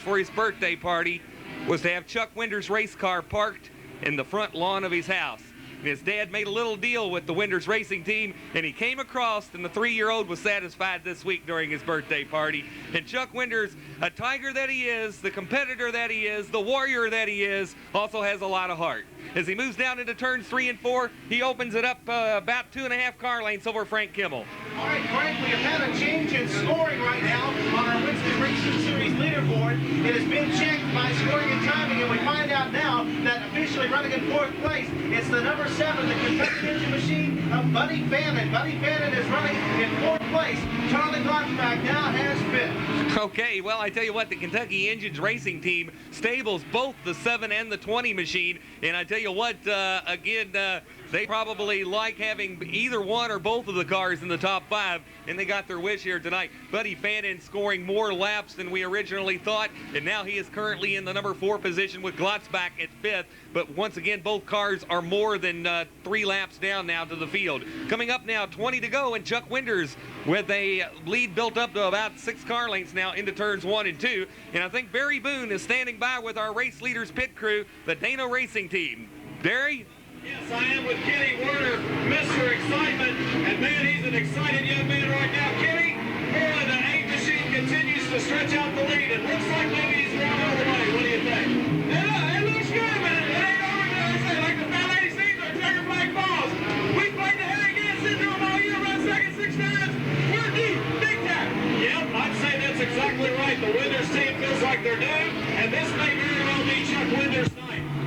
for his birthday party was to have Chuck Winters' race car parked in the front lawn of his house. And his dad made a little deal with the Winters racing team, and he came across, and the 3-year-old was satisfied this week during his birthday party. And Chuck Winters, a tiger that he is, the competitor that he is, the warrior that he is, also has a lot of heart. As he moves down into turns 3 and 4, he opens it up about 2.5 car lengths over Frank Kimmel. All right, Frank, we have had a change in scoring right now on our Winston Racing Series leaderboard. It has been checked by scoring and timing, and we find out now that officially running in 4th place, it's the number 7, the Kentucky engine machine of Buddy Fannin. Buddy Fannin is running in 4th place. Charlie Glotzback now has 5th. Okay, well, I tell you what, the Kentucky Engines racing team stables both the 7 and the 20 machine, and I tell you what, they probably like having either one or both of the cars in the top 5, and they got their wish here tonight. Buddy Fannin scoring more laps than we originally thought, and now he is currently in the number 4 position with Glotzback at 5th. But once again, both cars are more than 3 laps down now to the field. Coming up now, 20 to go, and Chuck Winters with a lead built up to about 6 car lengths now into turns 1 and 2. And I think Barry Boone is standing by with our race leaders pit crew, the Dana Racing Team. Barry? Yes, I am with Kenny Werner, Mr. Excitement, and man, he's an excited young man right now. Kenny, boy, the 8 machine continues to stretch out the lead. It looks like maybe he's run all the way. What do you think? It looks good, man. It ain't over there. I say, like the fat lady sings, our checker flag falls. We played the hair again, sitting there all year, run second 6 times. We're deep, big time. Yep, I'd say that's exactly right. The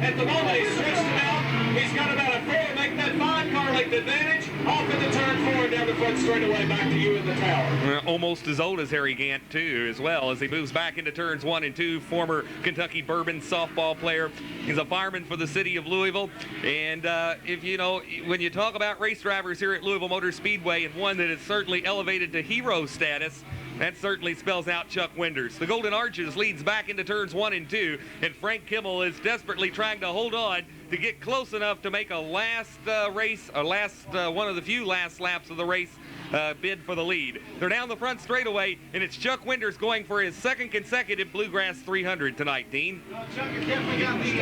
At the moment, he's stretched him out. He's got about a 4 to make that 5-car length advantage. Off into turn 4 down the front straightaway, back to you in the tower. Almost as old as Harry Gant, too, as well, as he moves back into turns 1 and 2. Former Kentucky Bourbon softball player. He's a fireman for the city of Louisville. And if you know, when you talk about race drivers here at Louisville Motor Speedway, and one that is certainly elevated to hero status, that certainly spells out Chuck Winders. The Golden Arches leads back into turns 1 and 2, and Frank Kimmel is desperately trying to hold on to get close enough to make a last one of the few last laps of the race bid for the lead. They're down the front straightaway, and it's Chuck Winders going for his second consecutive Bluegrass 300 tonight, Dean. Well, Chuck has definitely got the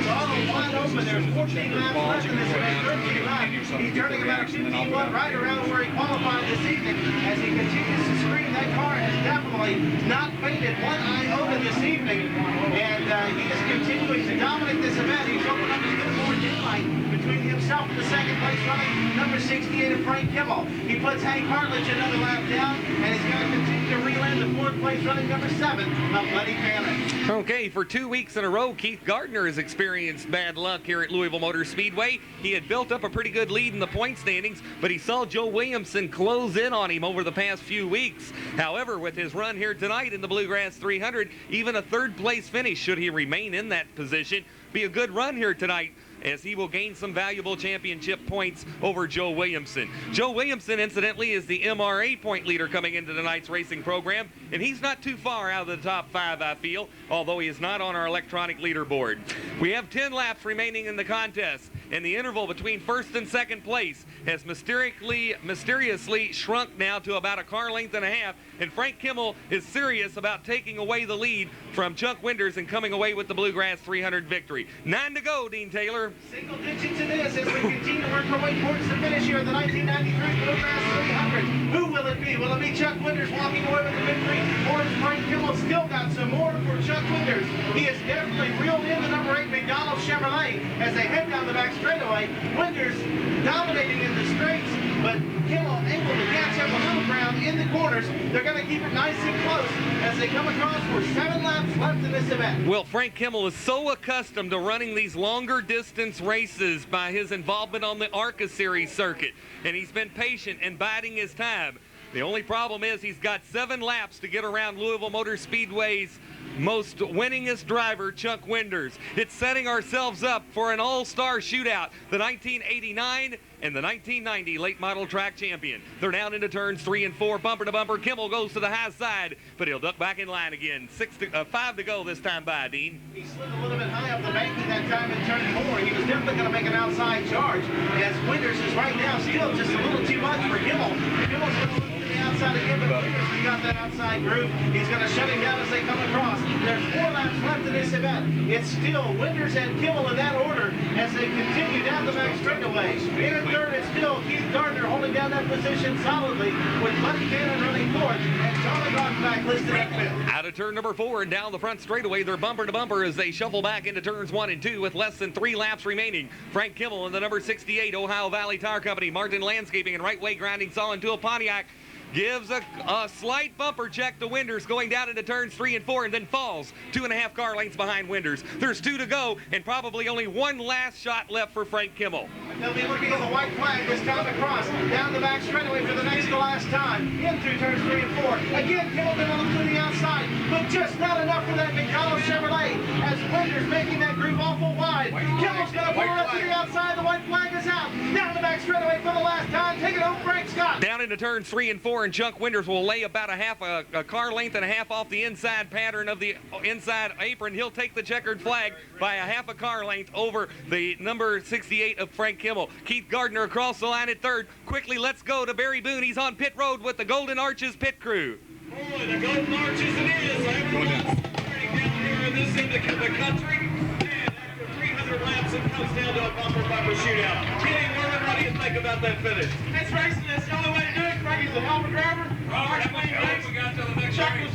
throttle wide open. There's 14 laps left in this race, 13 laps. He's turning about 15-1 right around where he qualified this evening. As he continues to scream, that car has definitely not faded one iota this evening. And he is continuing to dominate this event. He's opened up as good more daylight between himself and the second place running number 68 of Frank Kimmel. He puts Hank Hartledge another lap down, and he's going to continue to reland the 4th place running number 7 of Buddy Bannon. Okay, for 2 weeks in a row, Keith Gardner has experienced bad luck here at Louisville Motor Speedway. He had built up a pretty good lead in the point standings, but he saw Joe Williamson close in on him over the past few weeks. However, with his run here tonight in the Bluegrass 300, even a 3rd place finish, should he remain in that position, be a good run here tonight, as he will gain some valuable championship points over Joe Williamson. Joe Williamson, incidentally, is the MRA point leader coming into tonight's racing program, and he's not too far out of the top 5, I feel, although he is not on our electronic leaderboard. We have 10 laps remaining in the contest, and the interval between 1st and 2nd place has mysteriously shrunk now to about a car length and a half, and Frank Kimmel is serious about taking away the lead from Chuck Winders and coming away with the Bluegrass 300 victory. 9 to go, Dean Taylor. Single digits it is as we continue to work our way towards the finish here of the 1993 Bluegrass 300. Who will it be? Will it be Chuck Winders walking away with the victory, or is Frank Kimmel still got some more for Chuck Winders? He is definitely reeled in the number 8 McDonald's Chevrolet as they head down the back straightaway. Winders dominating in the straights, but Kimmel able to catch up a little ground in the corners. They're going to keep it nice and close as they come across for 7 laps left in this event. Well, Frank Kimmel is so accustomed to running these longer distance races by his involvement on the ARCA Series circuit, and he's been patient and biding his time. The only problem is he's got 7 laps to get around Louisville Motor Speedway's most winningest driver, Chuck Winders. It's setting ourselves up for an all-star shootout, the 1989 and the 1990 late model track champion. They're down into turns 3 and 4, bumper to bumper. Kimmel goes to the high side, but he'll duck back in line again. 5 to go this time by, Dean. He slid a little bit high up the banking that time in turn 4. He was definitely going to make an outside charge, as Winders is right now still just a little too much for Kimmel. Kimmel's going to look to the outside again, but Winders has got that outside groove. He's going to shut him down as they come across. There's 4 laps left in this event. It's still Winders and Kimmel in that order as they continue down the back straightaway. In third, it's still Keith Gardner holding down that position solidly, with Buddy Bannon running 4th and Charlie Rockback listed at 5th. Out of turn number 4 and down the front straightaway, they're bumper to bumper as they shuffle back into turns 1 and 2 with less than 3 laps remaining. Frank Kimmel and the number 68 Ohio Valley Tire Company, Martin Landscaping and Right Way Grinding Saw into a Pontiac, gives a slight bumper check to Winders going down into turns 3 and 4 and then falls 2.5 car lengths behind Winders. There's 2 to go and probably only 1 last shot left for Frank Kimmel. They'll be looking at the white flag this time across, down the back straightaway for the next to last time, in through turns 3 and 4. Again, Kimmel going to look through the outside, but just not enough for that McDonald's Chevrolet, as Winders making that groove awful wide. Kimmel's going to pull her up to the outside, the white flag is out, down the back straightaway for the last time, take it home Frank Scott. Down into turns 3 and 4, and Chuck Winders will lay about a car length and a half off the inside pattern of the inside apron. He'll take the checkered flag by a half a car length over the number 68 of Frank Kimmel. Keith Gardner across the line at 3rd. Quickly, let's go to Barry Boone. He's on pit road with the Golden Arches pit crew. Boy, the Golden Arches it is. Everyone's starting down here in this end of the country. And after 300 laps, it comes down to a bumper shootout. Kenny Norman, what do you think about that finish? That's racing. That's the only way to do it. Frankie's a hell of a driver. Robert, how much time we got till the next Chuck race?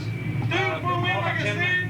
was due for a win, like I said.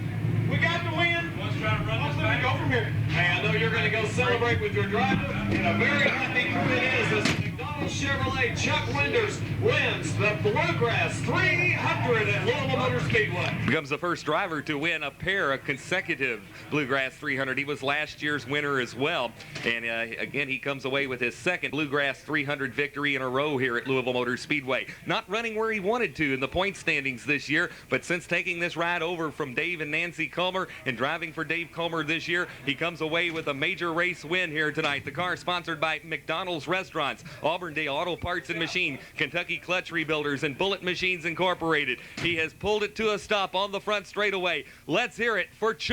We got the win. Let's try to run Let's this let back. it go from here. Hey, I know you're going to go celebrate with your driver, and a very happy crew it is. This McDonald's Chevrolet Chuck Winders wins the Bluegrass 300 at Louisville Motor Speedway. Becomes the first driver to win a pair of consecutive Bluegrass 300. He was last year's winner as well. And again, he comes away with his second Bluegrass 300 victory in a row here at Louisville Motor Speedway. Not running where he wanted to in the point standings this year, but since taking this ride over from Dave and Nancy Comer and driving for Dave Comer this year, he comes away with a major race win here tonight. The car sponsored by McDonald's Restaurants, Auburndale Auto Parts and Machine, Kentucky Clutch Rebuilders, and Bullet Machines Incorporated. He has pulled it to a stop on the front straightaway. Let's hear it for Chuck.